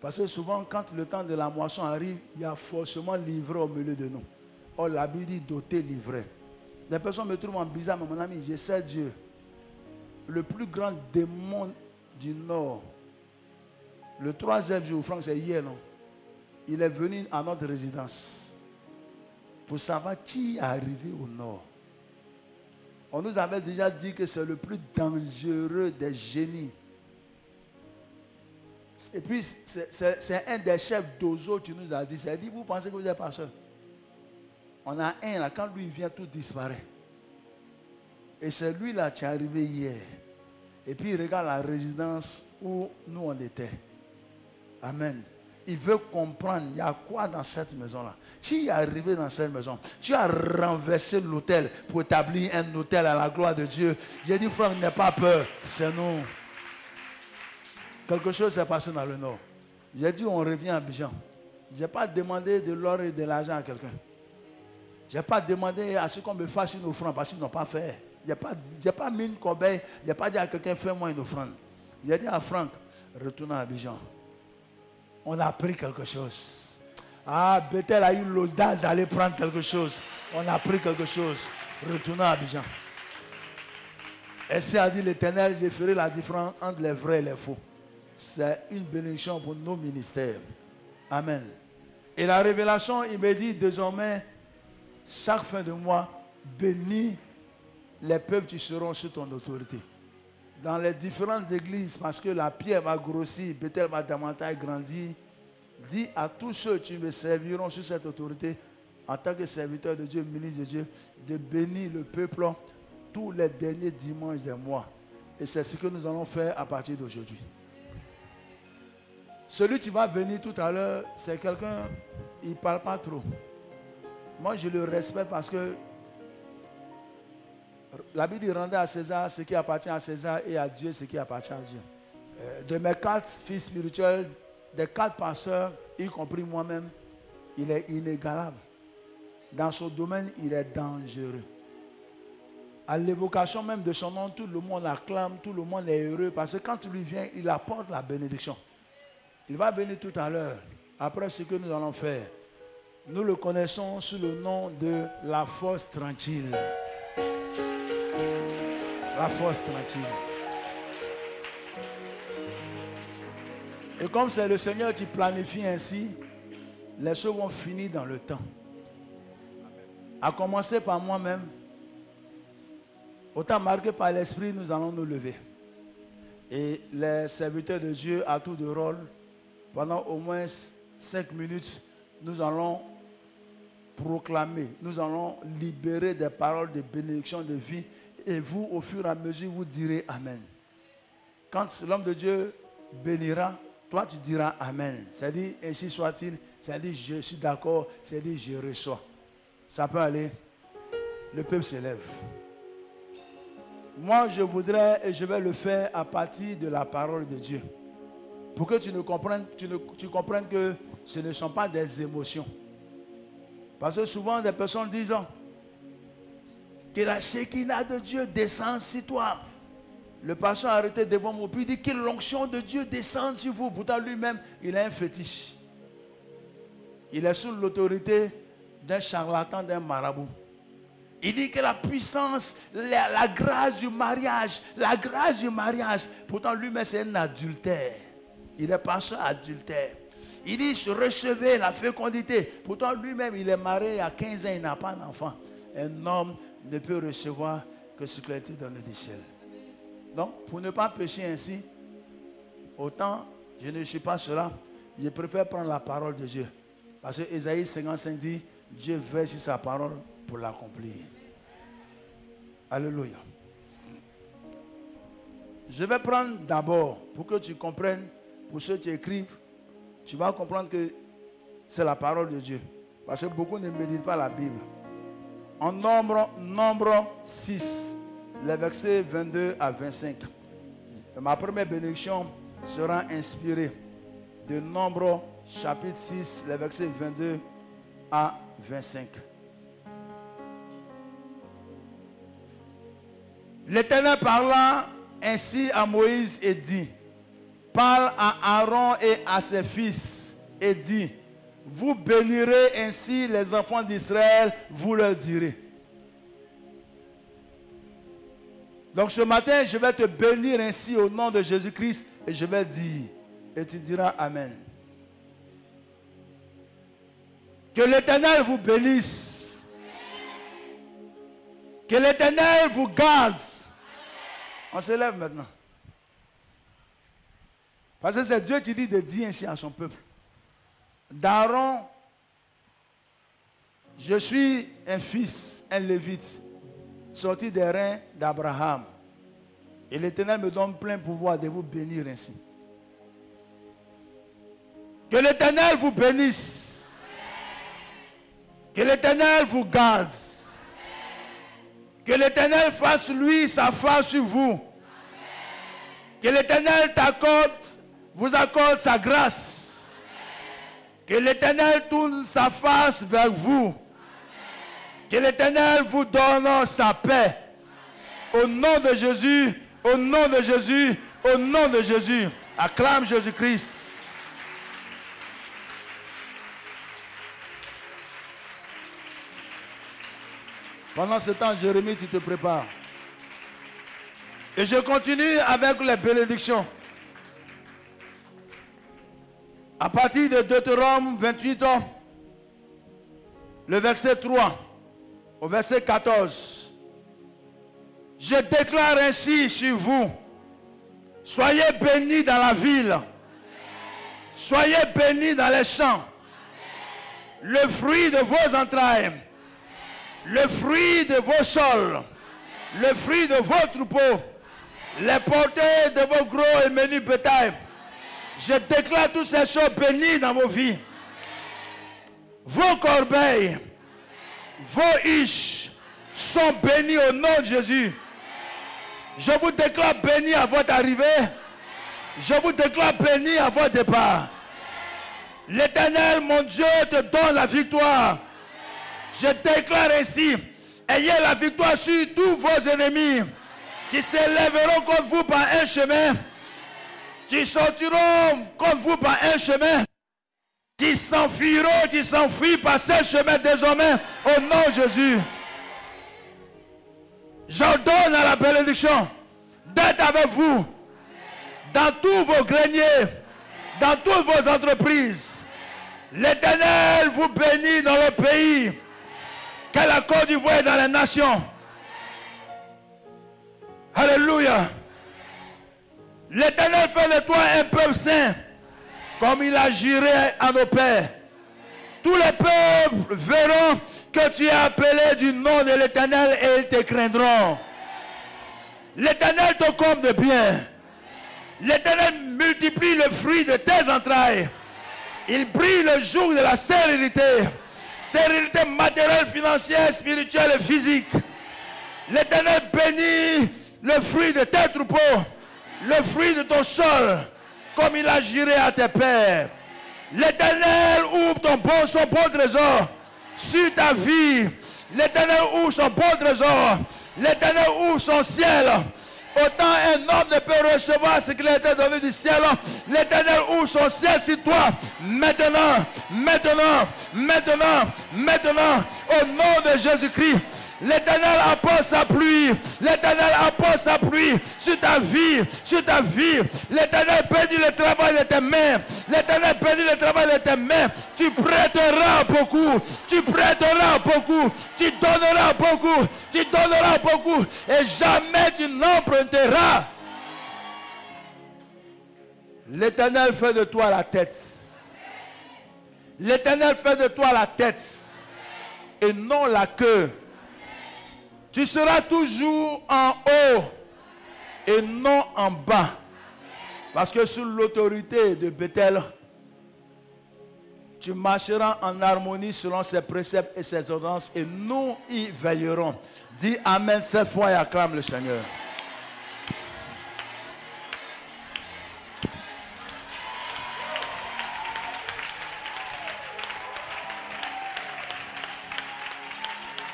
Parce que souvent, quand le temps de la moisson arrive, il y a forcément livré au milieu de nous. Or, la Bible dit doté, livré. Les personnes me trouvent en bizarre, mais mon ami, je sais Dieu. Le plus grand démon du Nord, le 3e jour, Franck, c'est hier, non? Il est venu à notre résidence pour savoir qui est arrivé au Nord. On nous avait déjà dit que c'est le plus dangereux des génies. Et puis, c'est un des chefs d'Ozo qui nous a dit, c'est dit, vous pensez que vous êtes pasteur? On a un là, quand lui vient, tout disparaît. Et c'est lui là qui est arrivé hier. Et puis il regarde la résidence où nous on était. Amen. Il veut comprendre, il y a quoi dans cette maison-là. Tu es arrivé dans cette maison, tu as renversé l'autel pour établir un autel à la gloire de Dieu. J'ai dit, frère, n'aie pas peur, c'est nous. Quelque chose s'est passé dans le nord. J'ai dit, on revient à Abidjan. Je n'ai pas demandé de l'or et de l'argent à quelqu'un. Je n'ai pas demandé à ceux qu'on me fasse une offrande parce qu'ils n'ont pas fait. Je n'ai pas mis une corbeille, je n'ai pas dit à quelqu'un, fais-moi une offrande. J'ai dit à Franck, retourne à Abidjan. On a appris quelque chose. Ah, Bethel a eu l'audace d'aller prendre quelque chose. On a appris quelque chose. Retournons à Abidjan. Ainsi a dit l'Éternel, j'ai fait la différence entre les vrais et les faux. C'est une bénédiction pour nos ministères. Amen. Et la révélation, il me dit désormais, chaque fin de mois, bénis les peuples qui seront sous ton autorité. Dans les différentes églises, parce que la pierre va grossir, peut-être va davantage grandir, dis à tous ceux qui me serviront sous cette autorité, en tant que serviteur de Dieu, ministre de Dieu, de bénir le peuple tous les derniers dimanches des mois. Et c'est ce que nous allons faire à partir d'aujourd'hui. Celui qui va venir tout à l'heure, c'est quelqu'un, il ne parle pas trop. Moi, je le respecte parce que la Bible dit, rendez à César ce qui appartient à César et à Dieu ce qui appartient à Dieu. De mes 4 fils spirituels, des 4 pasteurs, y compris moi-même, il est inégalable. Dans son domaine, il est dangereux. À l'évocation même de son nom, tout le monde acclame, tout le monde est heureux parce que quand il lui vient, il apporte la bénédiction. Il va venir tout à l'heure. Après ce que nous allons faire, nous le connaissons sous le nom de la force tranquille. La force tranquille. Et comme c'est le Seigneur qui planifie ainsi, les choses vont finir dans le temps. À commencer par moi-même, autant marqué par l'Esprit, nous allons nous lever. Et les serviteurs de Dieu à tour de rôle, pendant au moins 5 minutes, nous allons proclamer, nous allons libérer des paroles de bénédiction, de vie. Et vous, au fur et à mesure, vous direz Amen. Quand l'homme de Dieu bénira, toi tu diras Amen. C'est-à-dire, ainsi soit-il. C'est-à-dire, je suis d'accord. C'est-à-dire, je reçois. Ça peut aller. Le peuple s'élève. Moi, je voudrais, et je vais le faire à partir de la parole de Dieu. Pour que tu comprennes que ce ne sont pas des émotions. Parce que souvent, des personnes disent que la Shekinah de Dieu descend sur toi. Le pasteur a arrêté devant moi, puis il dit que l'onction de Dieu descend sur vous. Pourtant, lui-même, il a un fétiche. Il est sous l'autorité d'un charlatan, d'un marabout. Il dit que la puissance, la grâce du mariage, pourtant lui-même c'est un adultère. Il est pasteur adultère. Il dit recevez la fécondité. Pourtant lui-même il est marié à 15 ans, il n'a pas d'enfant. Un homme ne peut recevoir que ce qui a été donné du ciel. Donc pour ne pas pécher ainsi, autant je ne suis pas cela, je préfère prendre la parole de Dieu. Parce que Ésaïe 55 dit, Dieu veille sur sa parole pour l'accomplir. Alléluia. Je vais prendre d'abord, pour que tu comprennes, pour ceux qui écrivent, tu vas comprendre que c'est la parole de Dieu. Parce que beaucoup ne méditent pas la Bible. En nombre 6, les versets 22 à 25. Ma première bénédiction sera inspirée de Nombre chapitre 6, les versets 22 à 25. L'Éternel parla ainsi à Moïse et dit, parle à Aaron et à ses fils et dit, vous bénirez ainsi les enfants d'Israël, vous leur direz. Donc ce matin, je vais te bénir ainsi au nom de Jésus-Christ et je vais dire, et tu diras Amen. Que l'Éternel vous bénisse. Que l'Éternel vous garde. On se lève maintenant. Parce que c'est Dieu qui dit de dire ainsi à son peuple. D'Aaron, je suis un fils, un lévite, sorti des reins d'Abraham. Et l'Éternel me donne plein pouvoir de vous bénir ainsi. Que l'Éternel vous bénisse. Que l'Éternel vous garde. Que l'Éternel fasse lui sa face sur vous. Que l'Éternel vous accorde sa grâce. Que l'Éternel tourne sa face vers vous. Que l'Éternel vous donne sa paix. Au nom de Jésus, au nom de Jésus, au nom de Jésus. Acclame Jésus-Christ. Pendant ce temps, Jérémie, tu te prépares. Et je continue avec les bénédictions. À partir de Deutéronome 28, le verset 3 au verset 14. Je déclare ainsi sur vous. Soyez bénis dans la ville. Soyez bénis dans les champs. Le fruit de vos entrailles. Le fruit de vos sols. Le fruit de vos troupeaux. Les portées de vos gros et menus bétails. Je déclare toutes ces choses bénies dans vos vies. Vos corbeilles, vos huches sont bénies au nom de Jésus. Je vous déclare bénis à votre arrivée. Je vous déclare bénis à votre départ. L'Éternel, mon Dieu, te donne la victoire. Je déclare ainsi, ayez la victoire sur tous vos ennemis qui s'élèveront contre vous par un chemin, qui sortiront contre vous par un chemin, qui s'enfuient par ce chemin désormais, au nom de Jésus. J'ordonne à la bénédiction d'être avec vous dans tous vos greniers, dans toutes vos entreprises. L'Éternel vous bénit dans le pays, que la Côte d'Ivoire dans les nations. Alléluia. L'Éternel fait de toi un peuple saint, comme il a juré à nos pères. Tous les peuples verront que tu es appelé du nom de l'Éternel et ils te craindront. L'Éternel te comble de bien. L'Éternel multiplie le fruit de tes entrailles. Il brille le jour de la stérilité. Stérilité matérielle, financière, spirituelle et physique. L'Éternel bénit le fruit de tes troupeaux, le fruit de ton sol, comme il a juré à tes pères. L'Éternel ouvre son bon trésor sur ta vie. L'Éternel ouvre son bon trésor. L'Éternel ouvre son ciel. Autant un homme ne peut recevoir ce qu'il a été donné du ciel, l'Éternel ouvre son ciel sur toi. Maintenant, au nom de Jésus-Christ. L'Éternel apporte sa pluie. L'Éternel apporte sa pluie sur ta vie, sur ta vie. L'Éternel bénit le travail de tes mains. L'Éternel bénit le travail de tes mains. Tu prêteras beaucoup. Tu prêteras beaucoup. Tu donneras beaucoup. Tu donneras beaucoup. Et jamais tu n'emprunteras. L'Éternel fait de toi la tête. L'Éternel fait de toi la tête et non la queue. Tu seras toujours en haut et non en bas. Parce que sous l'autorité de Bethel, tu marcheras en harmonie selon ses préceptes et ses ordonnances et nous y veillerons. Dis Amen cette fois et acclame le Seigneur.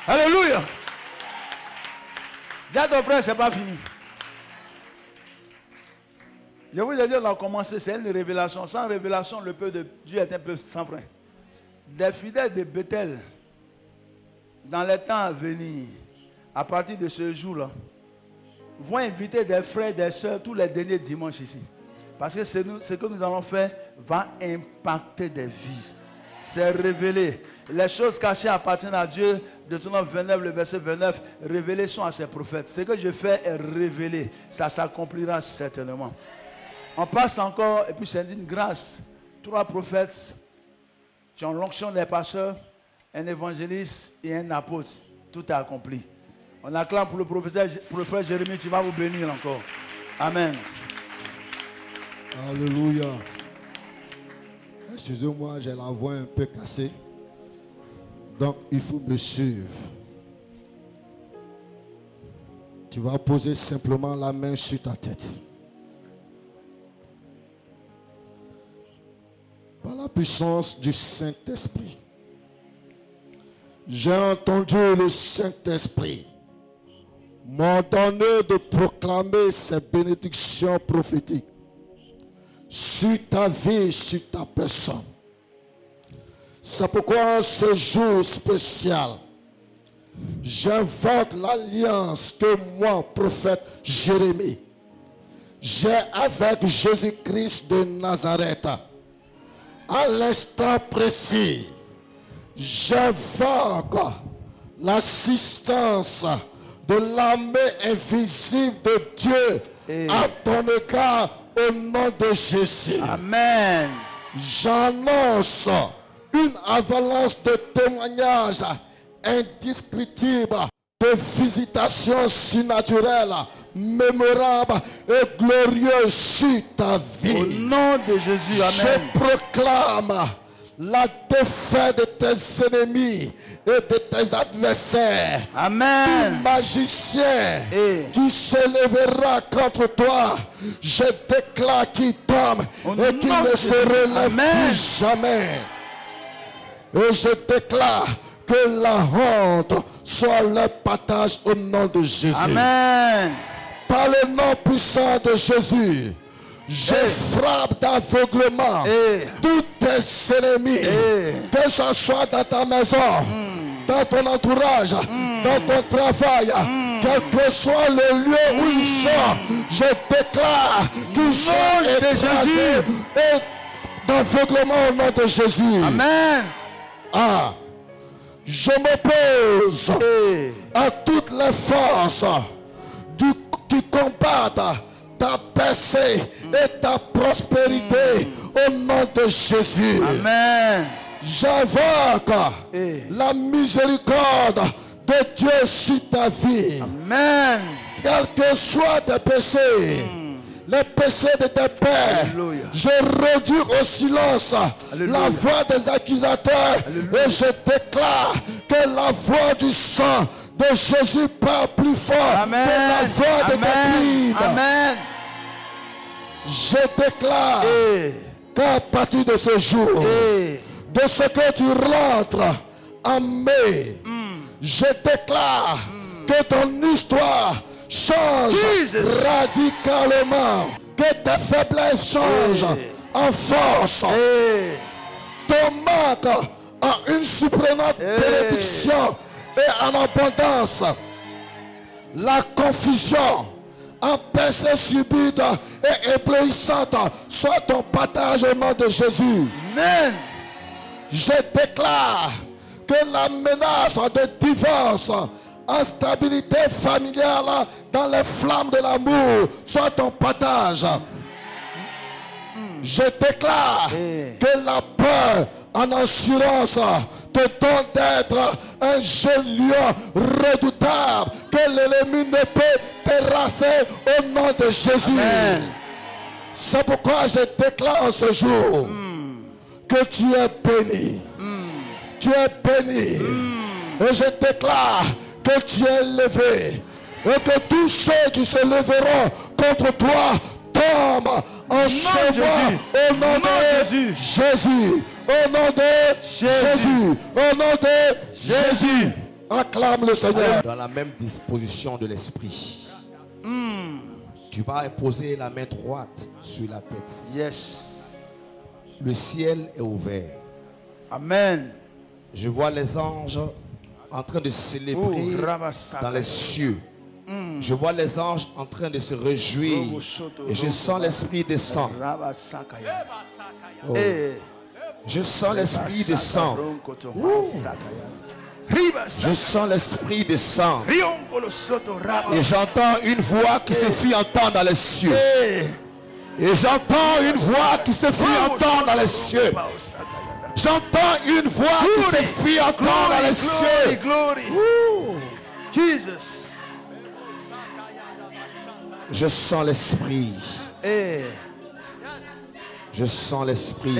Alléluia. Dis à ton frère, c'est pas fini. Je vous ai dit, on a commencé, c'est une révélation. Sans révélation, le peuple de Dieu est un peuple sans frein. Des fidèles de Bethel, dans les temps à venir, à partir de ce jour-là, vont inviter des frères et des sœurs tous les derniers dimanches ici. Parce que ce que nous allons faire va impacter des vies. C'est révélé. Les choses cachées appartiennent à Dieu. Deutéronome 29, le verset 29, révélées sont à ses prophètes. Ce que je fais est révélé. Ça s'accomplira certainement. On passe encore, et puis c'est une grâce. 3 prophètes qui ont l'onction des pasteurs, un évangéliste et un apôtre. Tout est accompli. On acclame pour le prophète Jérémie, tu vas vous bénir encore. Amen. Alléluia. Excusez-moi, j'ai la voix un peu cassée. Donc, il faut me suivre. Tu vas poser simplement la main sur ta tête. Par la puissance du Saint-Esprit, j'ai entendu le Saint-Esprit m'ordonner de proclamer ces bénédictions prophétiques sur ta vie, sur ta personne. C'est pourquoi ce jour spécial, j'invoque l'alliance que moi, prophète Jérémie, j'ai avec Jésus-Christ de Nazareth. À l'instant précis, j'invoque l'assistance de l'armée invisible de Dieu à ton égard au nom de Jésus. Amen. J'annonce une avalanche de témoignages indescriptibles, de visitations surnaturelles, mémorables et glorieuses sur ta vie. Au nom de Jésus, amen. Je proclame la défaite de tes ennemis et de tes adversaires. Amen. Tout magicien qui se lèvera contre toi, je déclare qu'il tombe et qu'il ne se relève plus jamais. Et je déclare que la honte soit leur partage au nom de Jésus. Amen. Par le nom puissant de Jésus, je frappe d'aveuglement tous tes ennemis, que ce soit dans ta maison, dans ton entourage, dans ton travail, quel que soit le lieu où ils sont, je déclare qu'ils sont écrasés et d'aveuglement au nom de Jésus. Amen. Ah, je m'oppose à toutes les forces qui combattent ta percée et ta prospérité au nom de Jésus. Amen. J'invoque la miséricorde de Dieu sur ta vie. Amen. Quels que soient tes péchés, les péchés de tes pères, je réduis au silence la voix des accusateurs. Et je déclare que la voix du sang de Jésus parle plus fort que la voix de David. Amen. Je déclare qu'à partir de ce jour, de ce que tu rentres en mai, je déclare que ton histoire change radicalement, que tes faiblesses changent en force, ton manque en une surprenante bénédiction et en abondance, la confusion en percée subite et éblouissante soit ton partage au nom de Jésus. Amen. Je déclare que la menace de divorce, instabilité familiale dans les flammes de l'amour soit ton partage. Je déclare que la peur en assurance te donne d'être un jeune lion redoutable que l'ennemi ne peut terrasser au nom de Jésus. C'est pourquoi je déclare en ce jour que tu es béni. Tu es béni. Et je déclare que tu es levé. Et que tous ceux qui se leveront contre toi tombent en ce mois au nom de Jésus. Au nom de Jésus. Au nom de Jésus. Acclame le Seigneur. Dans la même disposition de l'esprit, tu vas imposer la main droite sur la tête. Yes. Le ciel est ouvert. Amen. Je vois les anges en train de célébrer dans les cieux. Je vois les anges en train de se réjouir. Et je sens l'esprit descendre. Je sens l'esprit descendre. Je sens l'esprit descendre. Et j'entends une voix qui se fit entendre dans les cieux. Et j'entends une voix qui se fit entendre dans les cieux. J'entends une voix qui se fit entendre dans les cieux. Jesus. Je sens l'esprit. Je sens l'esprit.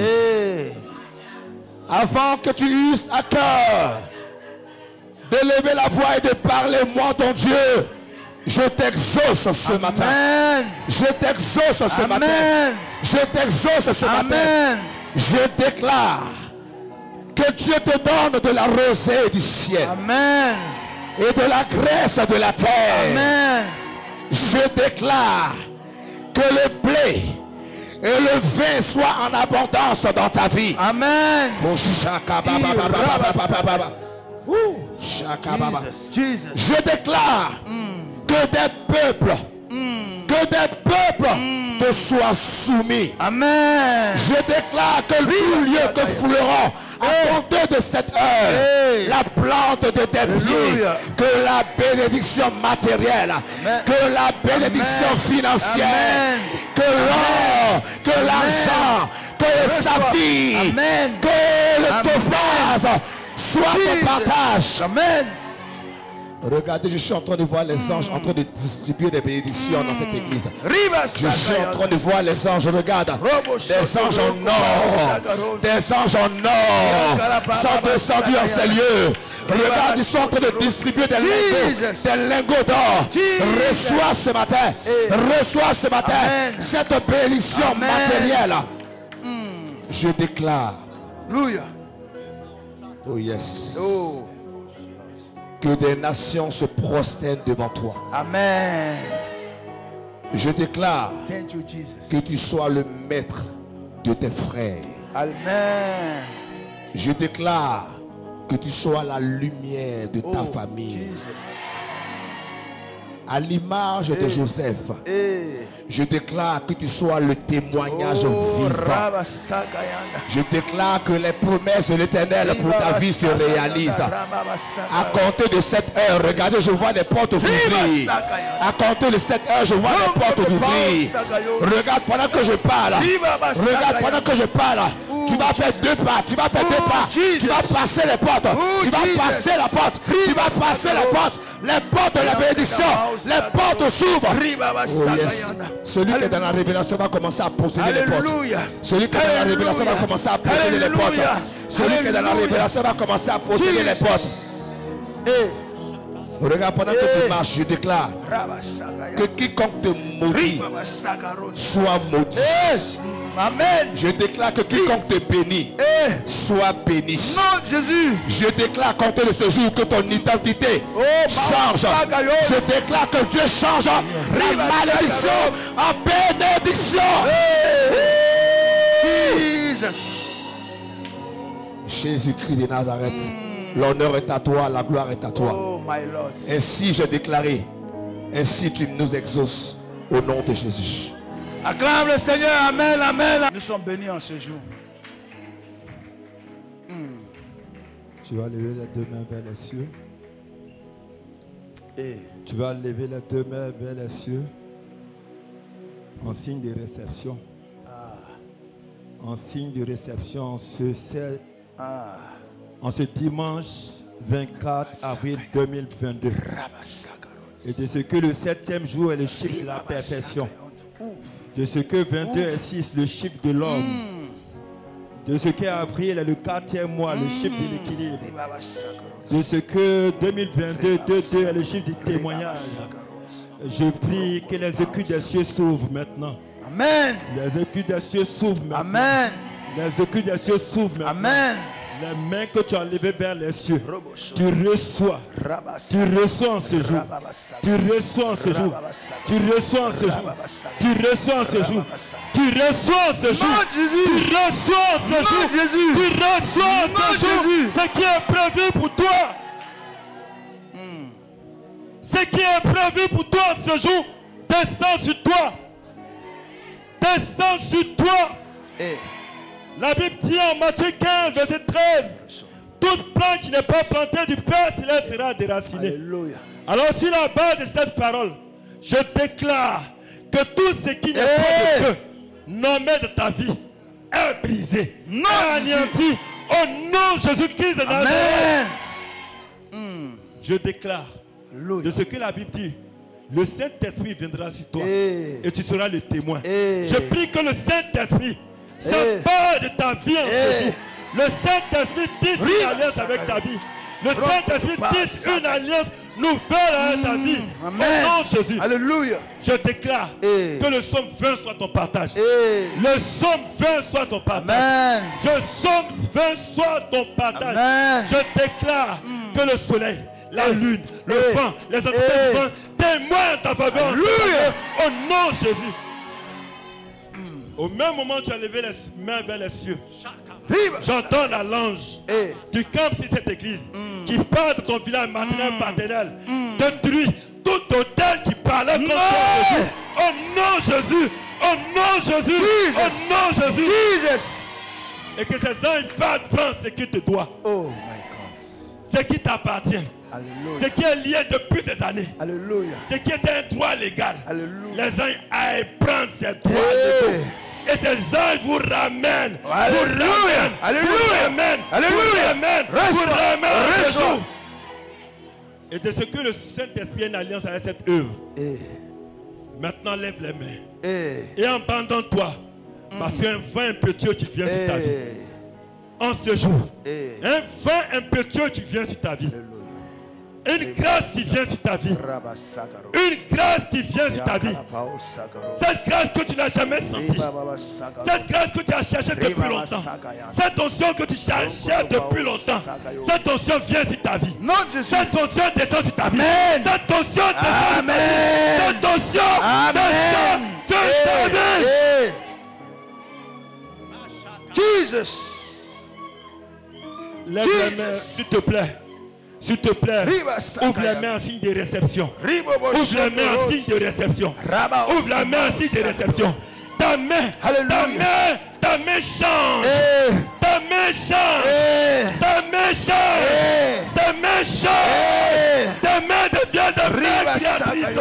Avant que tu eusses à cœur de lever la voix et de parler, moi ton Dieu, je t'exauce ce matin. Je t'exauce ce matin. Je t'exauce ce matin. Je déclare que Dieu te donne de la rosée du ciel. Amen. Et de la graisse de la terre. Amen. Je déclare que le blé et le vin soient en abondance dans ta vie. Amen. Je déclare que des peuples te soient soumis. Amen. Je déclare que tout lieu que fouleront à compter de cette heure la plante de tes pieds, que la bénédiction matérielle, que la bénédiction financière, que l'or, que l'argent, que le saphir, que le topaz soit ton partage. Amen. Regardez, je suis en train de voir les anges en train de distribuer des bénédictions dans cette église. Je suis en train de voir les anges, regarde. Des anges en or. Des anges en or sont descendus en ces lieux. Regarde, ils sont en train de distribuer des lingots d'or. Reçois ce matin. Reçois ce matin cette bénédiction matérielle. Je déclare. Oh yes. Que des nations se prosternent devant toi. Amen. Je déclare que tu sois le maître de tes frères. Amen. Je déclare que tu sois la lumière de ta famille. À l'image de Joseph, je déclare que tu sois le témoignage vivant. Je déclare que les promesses de l'Éternel pour ta vie se réalisent. À compter de cette heure, regardez, je vois les portes s'ouvrir. À compter de cette heure, je vois les portes ouvrir. Regarde pendant que je parle. Regarde pendant que je parle. Tu vas faire deux pas. Tu vas faire deux pas. Tu vas passer les portes. Tu vas passer la porte. Tu vas passer la porte. Les portes de la bénédiction, les portes s'ouvrent. Oh yes. Celui qui est dans la révélation va commencer à posséder les portes. Celui qui est dans la révélation va commencer à posséder les portes. Celui qui est dans la révélation va commencer à posséder les portes. Regarde, pendant que tu marches, je déclare que quiconque te maudit soit maudit. Amen. Je déclare que quiconque te bénit soit béni. Non, Jésus. Je déclare compter de ce jour que ton identité change. Je déclare que Dieu change la malédiction en bénédiction. Jésus-Christ de Nazareth, l'honneur est à toi, la gloire est à toi. Oh, my Lord. Ainsi j'ai déclaré, ainsi tu nous exauces au nom de Jésus. Acclame le Seigneur, amen, amen. Nous sommes bénis en ce jour. Tu vas lever les deux mains vers les cieux. Tu vas lever les deux mains vers les cieux en signe de réception. En signe de réception en ce dimanche 24 avril 2022. Et de ce que le 7e jour est le chiffre de la perfection. De ce que 22 et 6, le chiffre de l'homme. De ce que avril est le 4e mois, le chiffre de l'équilibre. De ce que 2022, 2 est le chiffre du témoignage. Je prie que les écus des cieux s'ouvrent maintenant. Amen. Les écus des cieux s'ouvrent maintenant. Amen. Les écus des cieux s'ouvrent maintenant. Amen. Les mains que tu as levées vers les cieux, tu reçois en ce jour, tu reçois en ce jour, tu reçois en ce jour, tu reçois en ce jour, tu reçois en ce jour, tu reçois en ce jour, tu reçois en ce jour, ce qui est prévu pour toi, ce qui est prévu pour toi ce jour, descend sur toi, descend sur toi. La Bible dit en Matthieu 15, verset 13, toute plante qui n'est pas plantée du Père céleste sera déracinée. Alléluia. Alors sur la base de cette parole, je déclare que tout ce qui n'est pas de Dieu nommé de ta vie est brisé, est anéanti au nom de Jésus-Christ de Nazareth. Je déclare de ce que la Bible dit, le Saint-Esprit viendra sur toi et tu seras le témoin. Je prie que le Saint-Esprit s'empare de ta vie en ce jour. Le Saint-Esprit tisse une alliance avec ta vie. Le Saint-Esprit tisse une alliance nouvelle avec ta vie. Au nom de Jésus. Alléluia. Je déclare que le psaume 20 soit ton partage. Le psaume 20 soit ton partage. Le psaume 20 soit ton partage. Je déclare que le soleil, la lune, le vent, les entités du vent témoignent ta faveur. Au nom de Jésus. Au même moment où tu as levé les mains vers les cieux, j'entends la lange du camp sur cette église qui parle de ton village maternel paternel. Détruis tout hôtel qui parlait contre Jésus. Au nom de Jésus. Au nom de Jésus. Au nom de Jésus. Et que ces anges partent prendre ce qui te doit. Oh my God. Ce qui t'appartient. Alléluia. Ce qui est lié depuis des années. Alléluia. Ce qui était un droit légal. Alléluia. Les anges aillent prendre ces droits légaux. Et ces anges vous ramènent. Alléluia. Vous ramènent. Alléluia. Vous ramènent. Et de ce que le Saint-Esprit a une alliance avec cette œuvre. Maintenant lève les mains. Et abandonne-toi. Parce qu'un vent impétueux qui vient sur ta vie. En ce jour. Un vent impétueux qui vient sur ta vie. Une grâce qui vient sur ta vie. Une grâce qui vient sur ta vie. Cette grâce que tu n'as jamais sentie. Cette grâce que tu as cherchée depuis longtemps. Cette onction que tu cherchais depuis longtemps. Cette onction vient sur ta vie. Cette onction descend sur ta vie. Cette onction descend sur ta vie. Cette onction descend sur ta vie. Jesus. Lève les mains, s'il te plaît. S'il te plaît, ouvre les mains en signe de réception. Ouvre les mains en signe de réception. Ouvre la main en signe de réception. Ta main change. Ta main change. Ta main change. Ta main change. Ta main devient de main créatrice.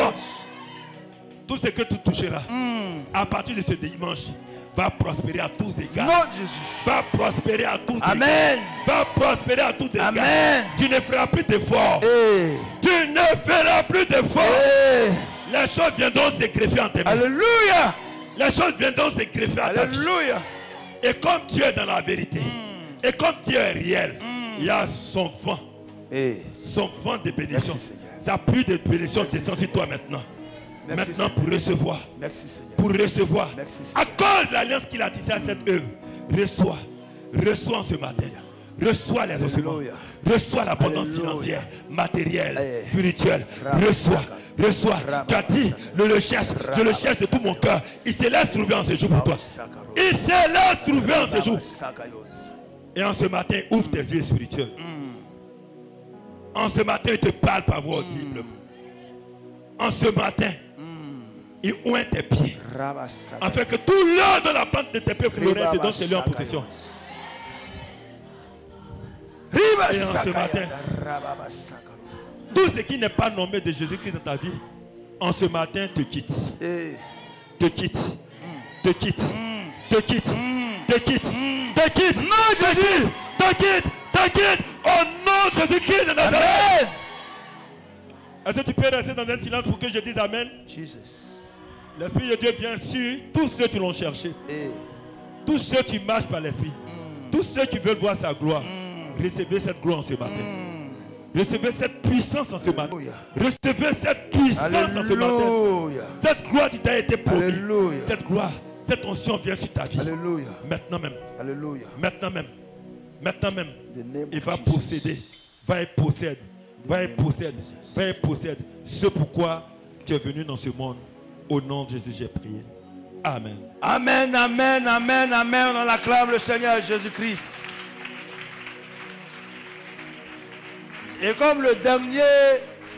Tout ce que tu toucheras à partir de ce dimanche va prospérer à tous égards. Non, Jésus. Va prospérer à tous Amen. égards. Va prospérer à tous égards. Amen. Tu ne feras plus d'efforts. Tu ne feras plus d'efforts. Les choses viendront se greffer en tes mains. Alléluia. Les choses viendront se greffer en ta vie. Alléluia. Et comme tu es dans la vérité, et comme tu es réel, il y a son vent. Son vent de bénédiction. Sa pluie de bénédiction descend sur toi maintenant. Merci, maintenant pour recevoir. Merci, Seigneur. Pour recevoir. Merci, à cause de l'alliance qu'il a tissée à cette œuvre. Reçois. Reçois en ce matin. Reçois les ossements. Reçois l'abondance financière, matérielle, spirituelle. Reçois. Reçois. Tu as dit, je le cherche de tout mon cœur. Il se laisse trouver en ce jour pour toi. Il se laisse trouver en ce jour. Et en ce matin, ouvre tes yeux spirituels. En ce matin, il te parle par voix audible. En ce matin, il oint tes pieds. Afin que tout l'or de la bande de tes pieds fleurit te donne celui en possession. Et en ce matin, tout ce qui n'est pas nommé de Jésus-Christ dans ta vie, en ce matin te quitte. Te quitte. Te quitte. Te quitte. Te quitte. Te quitte. Non, Jésus. Te quitte. Te quitte. Au nom de Jésus-Christ de Nazareth. Est-ce que tu peux rester dans un silence pour que je dise Amen? L'Esprit de Dieu vient sur tous ceux qui l'ont cherché. Tous ceux qui marchent par l'Esprit. Tous ceux qui veulent voir sa gloire. Recevez cette gloire en ce matin. Recevez cette puissance en ce matin. Recevez cette puissance en ce matin. Cette gloire qui t'a été promise. Cette gloire, cette onction vient sur ta vie. Maintenant même. Maintenant même. Maintenant même. Il va posséder. Va et possède. Va et possède. Va et possède. C'est pourquoi tu es venu dans ce monde. Au nom de Jésus, j'ai prié. Amen. Amen, amen, amen, amen. On acclame le Seigneur Jésus-Christ. Et comme le dernier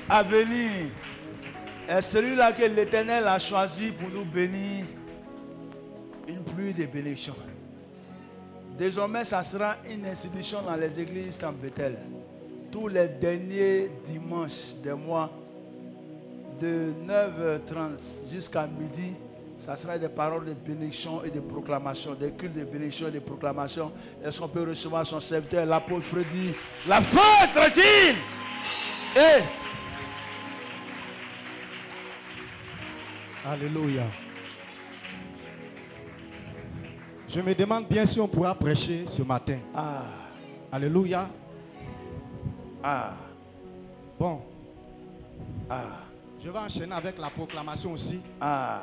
à venir est celui-là que l'Éternel a choisi pour nous bénir, une pluie de bénédictions. Désormais, ça sera une institution dans les églises en Bethel. Tous les derniers dimanches des mois, de 9h30 jusqu'à midi, Ça sera des paroles de bénédiction et de proclamation, des cultes de bénédiction et de proclamation. Est-ce qu'on peut recevoir son serviteur, l'apôtre Freddy? La force, Regine! Et Alléluia. Je me demande bien si on pourra prêcher ce matin. ah, Alléluia. ah, Bon, ah, je vais enchaîner avec la proclamation aussi. ah.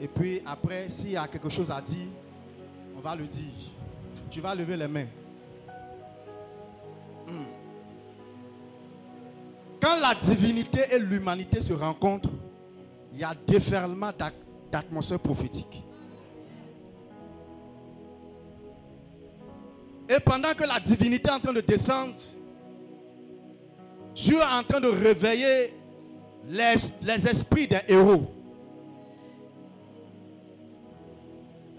Et puis après, s'il y a quelque chose à dire, on va le dire. Tu vas lever les mains. Quand la divinité et l'humanité se rencontrent, il y a déferlement d'atmosphère prophétique. Et pendant que la divinité est en train de descendre, Dieu est en train de réveiller les esprits des héros.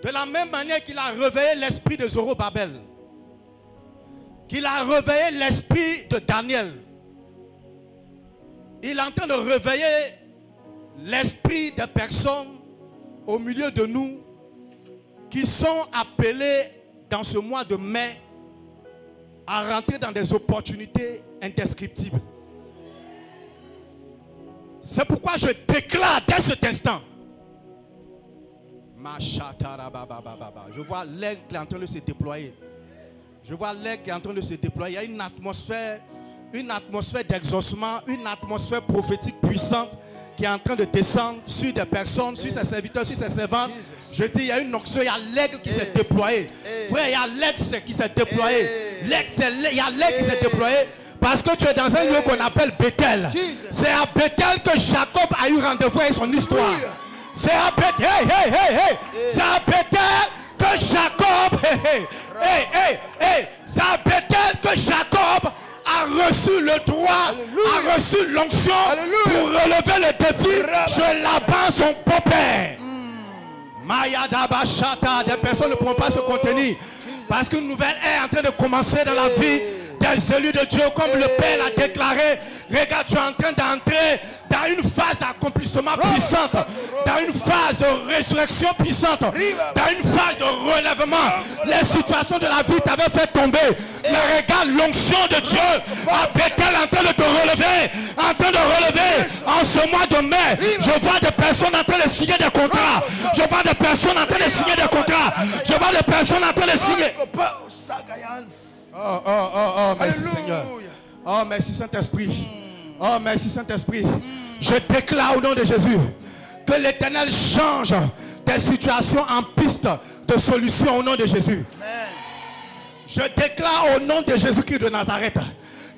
De la même manière qu'il a réveillé l'esprit de Zorobabel, qu'il a réveillé l'esprit de Daniel, il est en train de réveiller l'esprit des personnes au milieu de nous qui sont appelées dans ce mois de mai à rentrer dans des opportunités indescriptibles. C'est pourquoi je déclare dès cet instant, je vois l'aigle qui est en train de se déployer. Je vois l'aigle qui est en train de se déployer. Il y a une atmosphère d'exaucement, une atmosphère prophétique puissante qui est en train de descendre sur des personnes, sur ses serviteurs, sur ses servantes. Je dis, il y a une onction, il y a l'aigle qui s'est déployé. Frère, il y a l'aigle qui s'est déployé. Il y a l'aigle qui s'est déployé. Parce que tu es dans un lieu qu'on appelle Bethel. C'est à Bethel que Jacob a eu rendez-vous avec son histoire. C'est à Bethel, c'est à Bethel que Jacob, c'est à Bethel que Jacob a reçu le droit, a reçu l'onction pour relever le défi. Je l'abat son beau-père. Maya Dabashata, des personnes ne pourront pas se contenir parce qu'une nouvelle ère est en train de commencer dans la vie des élus de Dieu, comme le Père l'a déclaré. Regarde, tu es en train d'entrer dans une phase d'accomplissement puissante, dans une phase de résurrection puissante, dans une phase de relèvement. Les situations de la vie t'avaient fait tomber, mais regarde l'onction de Dieu avec-elle en train de te relever, en train de relever. En ce mois de mai, je vois des personnes en train de signer des contrats. Je vois des personnes en train de signer des contrats. Je vois des personnes en train de signer. Oh, merci Seigneur. Oh, merci Saint-Esprit. Oh, merci Saint-Esprit. Je déclare au nom de Jésus que l'Éternel change tes situations en piste de solution au nom de Jésus. Je déclare au nom de Jésus-Christ de Nazareth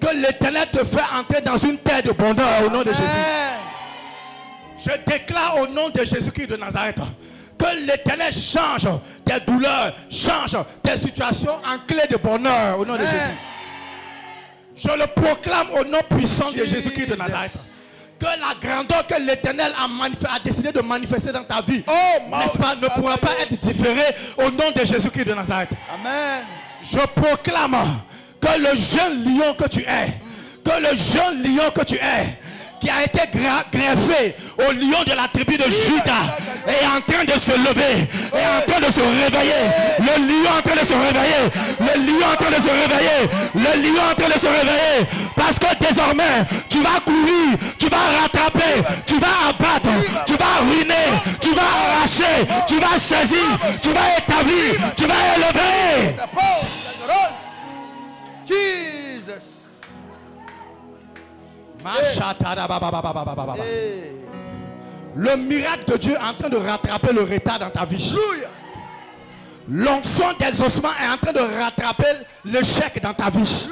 que l'Éternel te fait entrer dans une terre de bonheur au nom de Jésus. Je déclare au nom de Jésus-Christ de Nazareth que l'Éternel change tes douleurs, change tes situations en clé de bonheur au nom de Jésus. Je le proclame au nom puissant de Jésus-Christ de Nazareth. Que la grandeur que l'Éternel a décidé de manifester dans ta vie, n'est-ce pas, ne pourra pas être différée au nom de Jésus-Christ de Nazareth. Amen. Je proclame que le jeune lion que tu es, qui a été greffé au lion de la tribu de Juda, est en train de se lever, est en train de se réveiller. Le lion est en train de se réveiller. Le lion est en train de se réveiller. Le lion est en train de se réveiller. Parce que désormais, tu vas courir, tu vas rattraper, tu vas abattre, tu vas ruiner, tu vas arracher, tu vas saisir, tu vas établir, tu vas élever. Jesus. Le miracle de Dieu est en train de rattraper le retard dans ta vie. L'onction d'exaucement est en train de rattraper l'échec dans ta vie.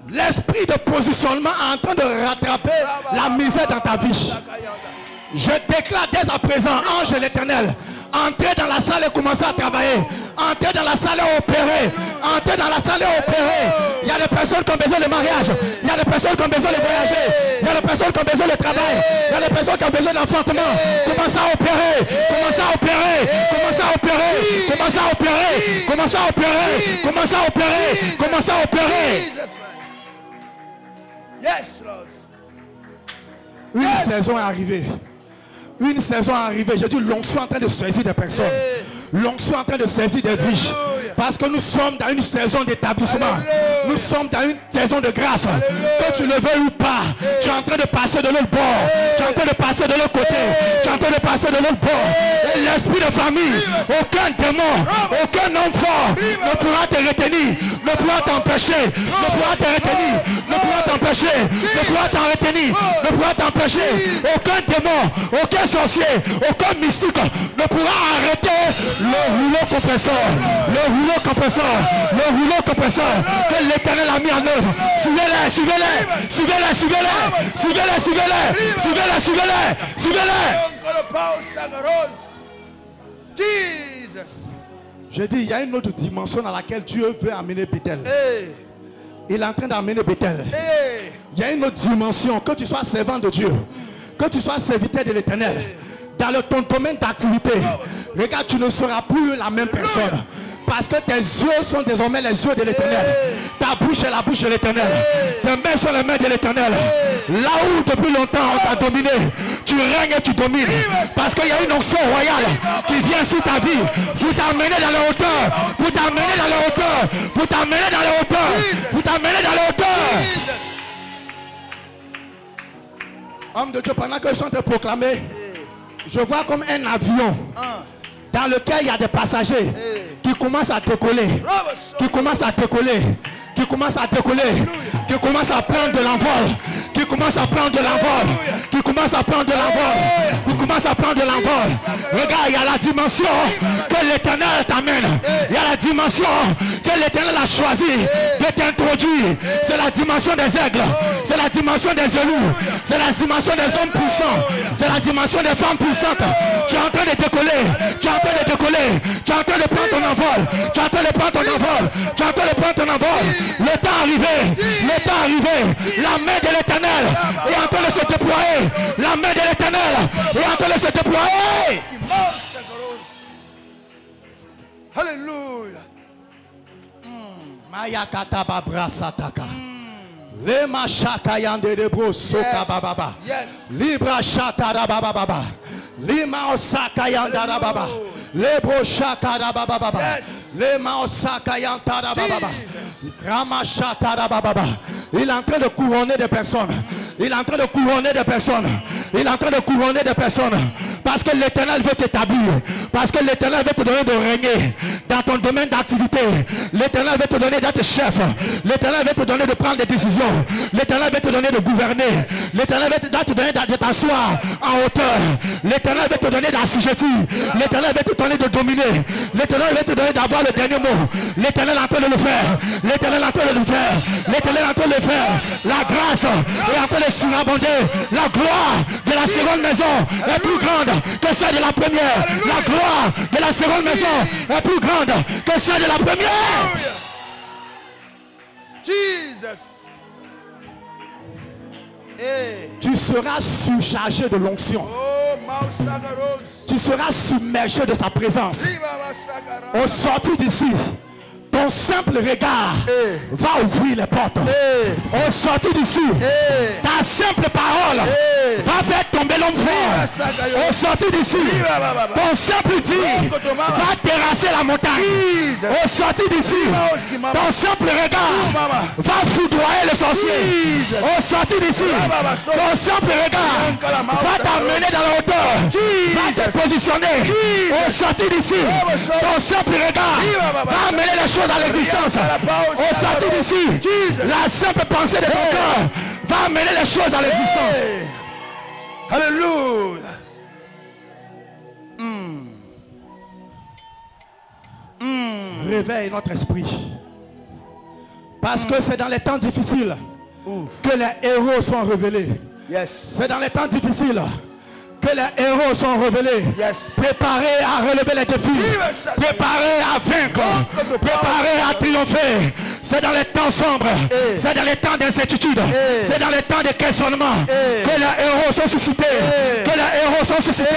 L'esprit de positionnement est en train de rattraper la misère dans ta vie. Je déclare dès à présent, ange de l'Éternel, entrez dans la salle et commencez à travailler. Entrez dans la salle et opérez. Entrez dans la salle et opérez. Il y a des personnes qui ont besoin de mariage. Il y a des personnes qui ont besoin de voyager. Il y a des personnes qui ont besoin de travail. Il y a des personnes qui ont besoin d'enfantement. Commencez à opérer. Commencez à opérer. Commencez à opérer. Commencez à opérer. Commencez à opérer. Commencez à opérer. Commencez à opérer. Yes, Lord. Une saison est arrivée Une saison arrivée, j'ai dit l'onction en train de saisir des personnes. L'onction en train de saisir des vies. Parce que nous sommes dans une saison d'établissement. Nous sommes dans une saison de grâce. Que tu le veuilles ou pas, tu es en train de passer de l'autre bord. Tu es en train de passer de l'autre côté. Tu es en train de passer de l'autre bord. Et l'esprit de famille, aucun démon, aucun homme fort ne pourra te retenir, ne pourra t'empêcher, ne pourra te retenir, ne pourra t'empêcher, ne pourra t'en retenir, ne pourra t'empêcher. Aucun démon, aucun sorcier, aucun mystique ne pourra arrêter le rouleau compresseur. Le rouleau compresseur, le rouleau compresseur que l'Éternel a mis en œuvre. Suivez-les, suivez-les, suivez-les, suivez-les, suivez-les, suivez-les, suivez-les, suivez-les, suivez-les. Je dis, il y a une autre dimension dans laquelle Dieu veut amener Bethel. Il est en train d'amener Bethel. Il y a une autre dimension, que tu sois servant de Dieu, que tu sois serviteur de l'Éternel. Dans ton domaine d'activité, regarde, tu ne seras plus la même personne. Parce que tes yeux sont désormais les yeux de l'Éternel. Ta bouche est la bouche de l'Éternel. Tes mains sont les mains de l'Éternel. Là où depuis longtemps on t'a dominé, tu règnes et tu domines. Parce qu'il y a une onction royale qui vient sur ta vie pour t'amener dans la hauteur. Pour t'amener dans la hauteur. Pour t'amener dans la hauteur. Pour t'amener dans la hauteur. Homme de Dieu, pendant que je suis en train de proclamer, je vois comme un avion dans lequel il y a des passagers qui commencent à décoller, qui commencent à décoller, qui commencent à décoller, qui commencent à prendre de l'envol, qui commencent à prendre de l'envol, qui commencent à prendre de l'envol, qui commencent à prendre de l'envol. Regarde, il y a la dimension que l'Éternel t'amène. Il y a la dimension que l'Éternel a choisi de t'introduire. C'est la dimension des aigles, c'est la dimension des élus, c'est la dimension des hommes puissants, c'est la dimension des femmes puissantes. Tu es en train de décoller, tu es en train de décoller, tu es en train de prendre ton envol, tu es en train de prendre ton envol, tu es en train de prendre ton envol. Le temps arrivé, le temps arrivé, la main de l'Éternel est en train de se déployer, la main de l'Éternel est en train de se déployer. Alléluia. Maya katababra sataka. Le machaka yande de brosoka bababa. Libra chatara bababa. Lima osaka yandara baba. Le brochaka bababa. Le ma osaka yantara bababa. Ramachatara bababa. Il est en train de couronner des personnes. Il est en train de couronner des personnes. Il est en train de couronner des personnes. Parce que l'Éternel veut t'établir. Parce que l'Éternel veut te donner de régner dans ton domaine d'activité. L'Éternel veut te donner d'être chef. L'Éternel veut te donner de prendre des décisions. L'Éternel veut te donner de gouverner. L'Éternel veut te donner de t'asseoir en hauteur. L'Éternel veut te donner d'assujettir. L'Éternel veut te donner de dominer. L'Éternel veut te donner d'avoir le dernier mot. L'Éternel est en train de le faire. L'Éternel est en train de le faire. L'Éternel est en train de le faire. La grâce est en train de surabonder. La gloire de la seconde maison est plus grande que celle de la première. La gloire de la seconde maison est plus grande que celle de la première. Jesus. Tu seras surchargé de l'onction. Tu seras submergé de sa présence. Au sortir d'ici, ton simple regard va ouvrir les portes. Au sortir d'ici, ta simple parole va faire tomber l'homme fort. Au sortir d'ici, ton simple dire va terrasser la montagne. Au sortir d'ici, ton simple regard va foudroyer le sorcier. Au sortir d'ici, ton simple regard va t'amener dans la hauteur, va te positionner. Au sortir d'ici, ton simple regard va amener les choses à l'existence. Au sortir d'ici, la simple pensée de ton cœur va amener les choses à l'existence. Alléluia. Réveille notre esprit. Parce que c'est dans les temps difficiles que les héros sont révélés. C'est dans les temps difficiles que les héros sont révélés. Préparés à relever les défis. Préparés à vaincre. Préparés à triompher. C'est dans les temps sombres. C'est dans les temps d'incertitude. C'est dans les temps de questionnement que les héros sont suscités. Que les héros sont suscités.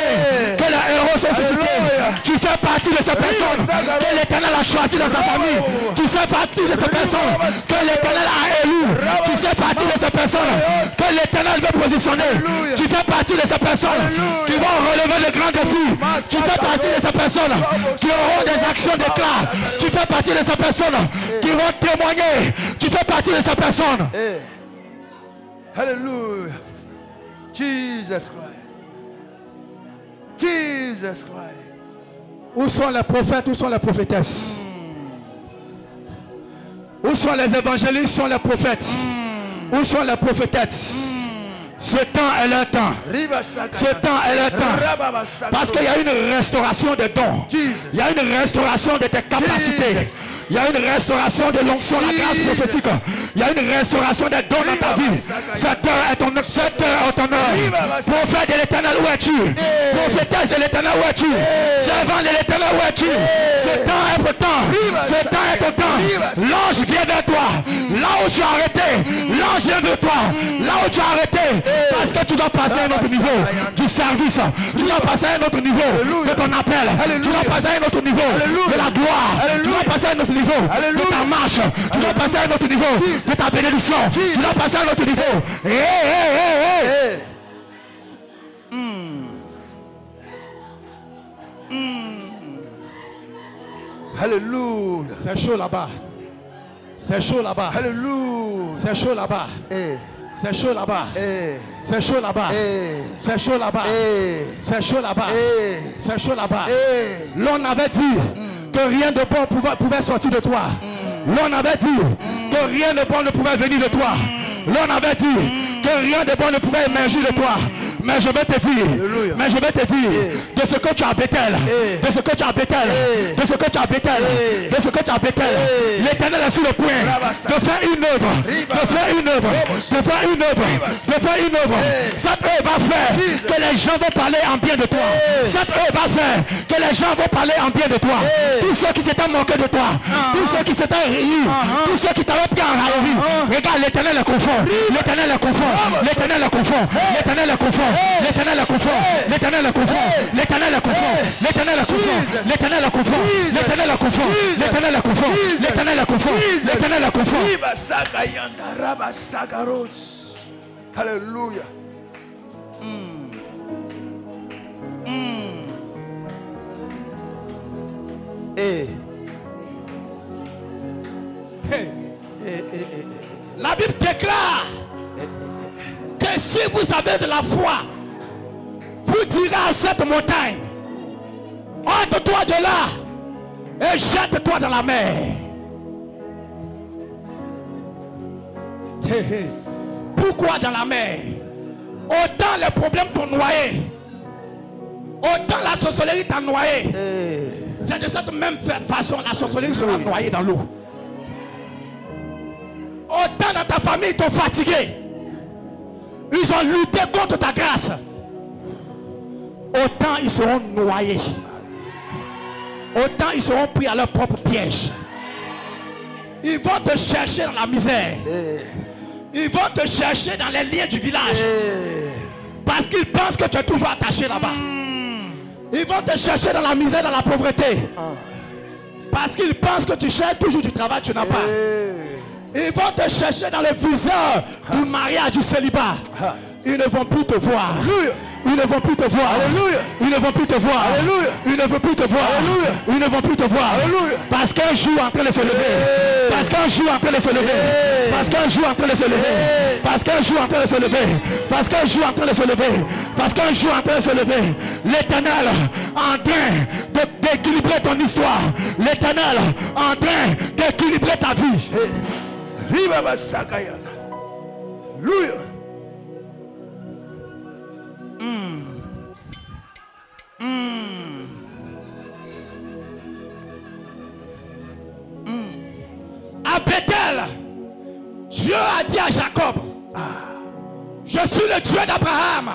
Que les héros sont suscités. Tu fais partie de ces personnes que l'Éternel a choisi dans sa famille. Tu fais partie de ces personnes que l'Éternel a élues. Tu fais partie de ces personnes que l'Éternel veut positionner. Tu fais partie de ces personnes qui vont relever de grands défis. Tu fais partie de ces personnes qui auront des actions d'éclat. Tu fais partie de ces personnes qui vont témoigner. Tu fais partie de ces personnes. Hallelujah. Jesus Christ. Jesus Christ. Où sont les prophètes? Où sont les prophétesses? Où sont les évangélistes? Où sont les prophètes? Où sont les prophétesses? Ce temps est le temps. Ce temps est le temps. Parce qu'il y a une restauration des dons. Il y a une restauration de tes capacités. Il y a une restauration de l'onction, la grâce prophétique. Il y a une restauration des dons dans ta vie. Cette heure est ton heure. Prophète de l'Éternel, où es-tu? Prophétesse de l'Éternel, où es-tu? Servant de l'Éternel, où es-tu? Ce temps est ton temps. Ce temps est ton temps. L'ange vient vers toi. Là où tu as arrêté, l'ange vient vers toi. Là où tu as arrêté, parce que tu dois passer à un autre niveau du service. Tu dois passer à un autre niveau de ton appel. Tu dois passer à un autre niveau de la gloire. Tu dois passer à un autre niveau de ta marche. Tu dois passer à un autre niveau de ta bénédiction. Tu dois passer à un autre niveau. Alléluia. C'est chaud là-bas. C'est chaud là-bas. Alléluia. C'est chaud là-bas. C'est chaud là-bas. C'est chaud là-bas. C'est chaud là-bas. C'est chaud là-bas. C'est chaud là-bas. L'on avait dit que rien de bon pouvait sortir de toi. L'on avait dit que rien de bon ne pouvait venir de toi. L'on avait dit que rien de bon ne pouvait émerger de toi. Mais je vais te dire, de ce que tu as Bethel, de ce que tu as Bethel, de ce que tu as Bethel, de ce que tu as Bethel, l'Éternel est sur le point de faire une œuvre, de faire une œuvre, de faire une œuvre, de faire une œuvre. Cette œuvre va faire que les gens vont parler en bien de toi. Cette œuvre va faire que les gens vont parler en bien de toi. Tous ceux qui s'étaient moqués de toi, tous ceux qui s'étaient réunis, tous ceux qui t'avaient pris en raillerie, regarde, l'Éternel est confond, l'Éternel est confond, l'Éternel est confond, l'Éternel est confond. L'Éternel est confond, l'Éternel est confond, l'Éternel est confond, l'Éternel est confond, l'Éternel est confond, l'Éternel est confond, l'Éternel est confond, l'Éternel est confond, l'Éternel est confond. Alléluia. La Bible déclare que si vous avez de la foi, vous direz à cette montagne, ôte-toi de là et jette-toi dans la mer. Pourquoi dans la mer? Autant les problèmes t'ont noyé, autant la sorcellerie t'a noyé. C'est de cette même façon la sorcellerie sera noyée dans l'eau. Autant dans ta famille t'ont fatigué, ils ont lutté contre ta grâce, autant ils seront noyés, autant ils seront pris à leur propre piège. Ils vont te chercher dans la misère, ils vont te chercher dans les liens du village, parce qu'ils pensent que tu es toujours attaché là-bas. Ils vont te chercher dans la misère, dans la pauvreté, parce qu'ils pensent que tu cherches toujours du travail, tu n'as pas. Ils vont te chercher dans le viseur du mariage, du célibat. Ils ne vont plus te voir. Ils ne vont plus te voir. Ils ne vont plus te voir. Ils ne vont plus te voir. Ils ne vont plus te voir. Parce qu'un jour en train de se lever. Parce qu'un jour en train de se lever. Parce qu'un jour en train de se lever. Parce qu'un jour en train de se lever. Parce qu'un jour en train de se lever. Parce qu'un jour en train de se lever. L'Éternel en train d'équilibrer ton histoire. L'Éternel en train d'équilibrer ta vie. Alléluia. À Bethel, Dieu a dit à Jacob, je suis le Dieu d'Abraham,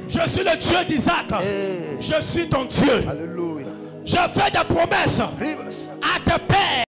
je suis le Dieu d'Isaac, je suis ton Dieu. Alléluia. Je fais des promesses à tes pères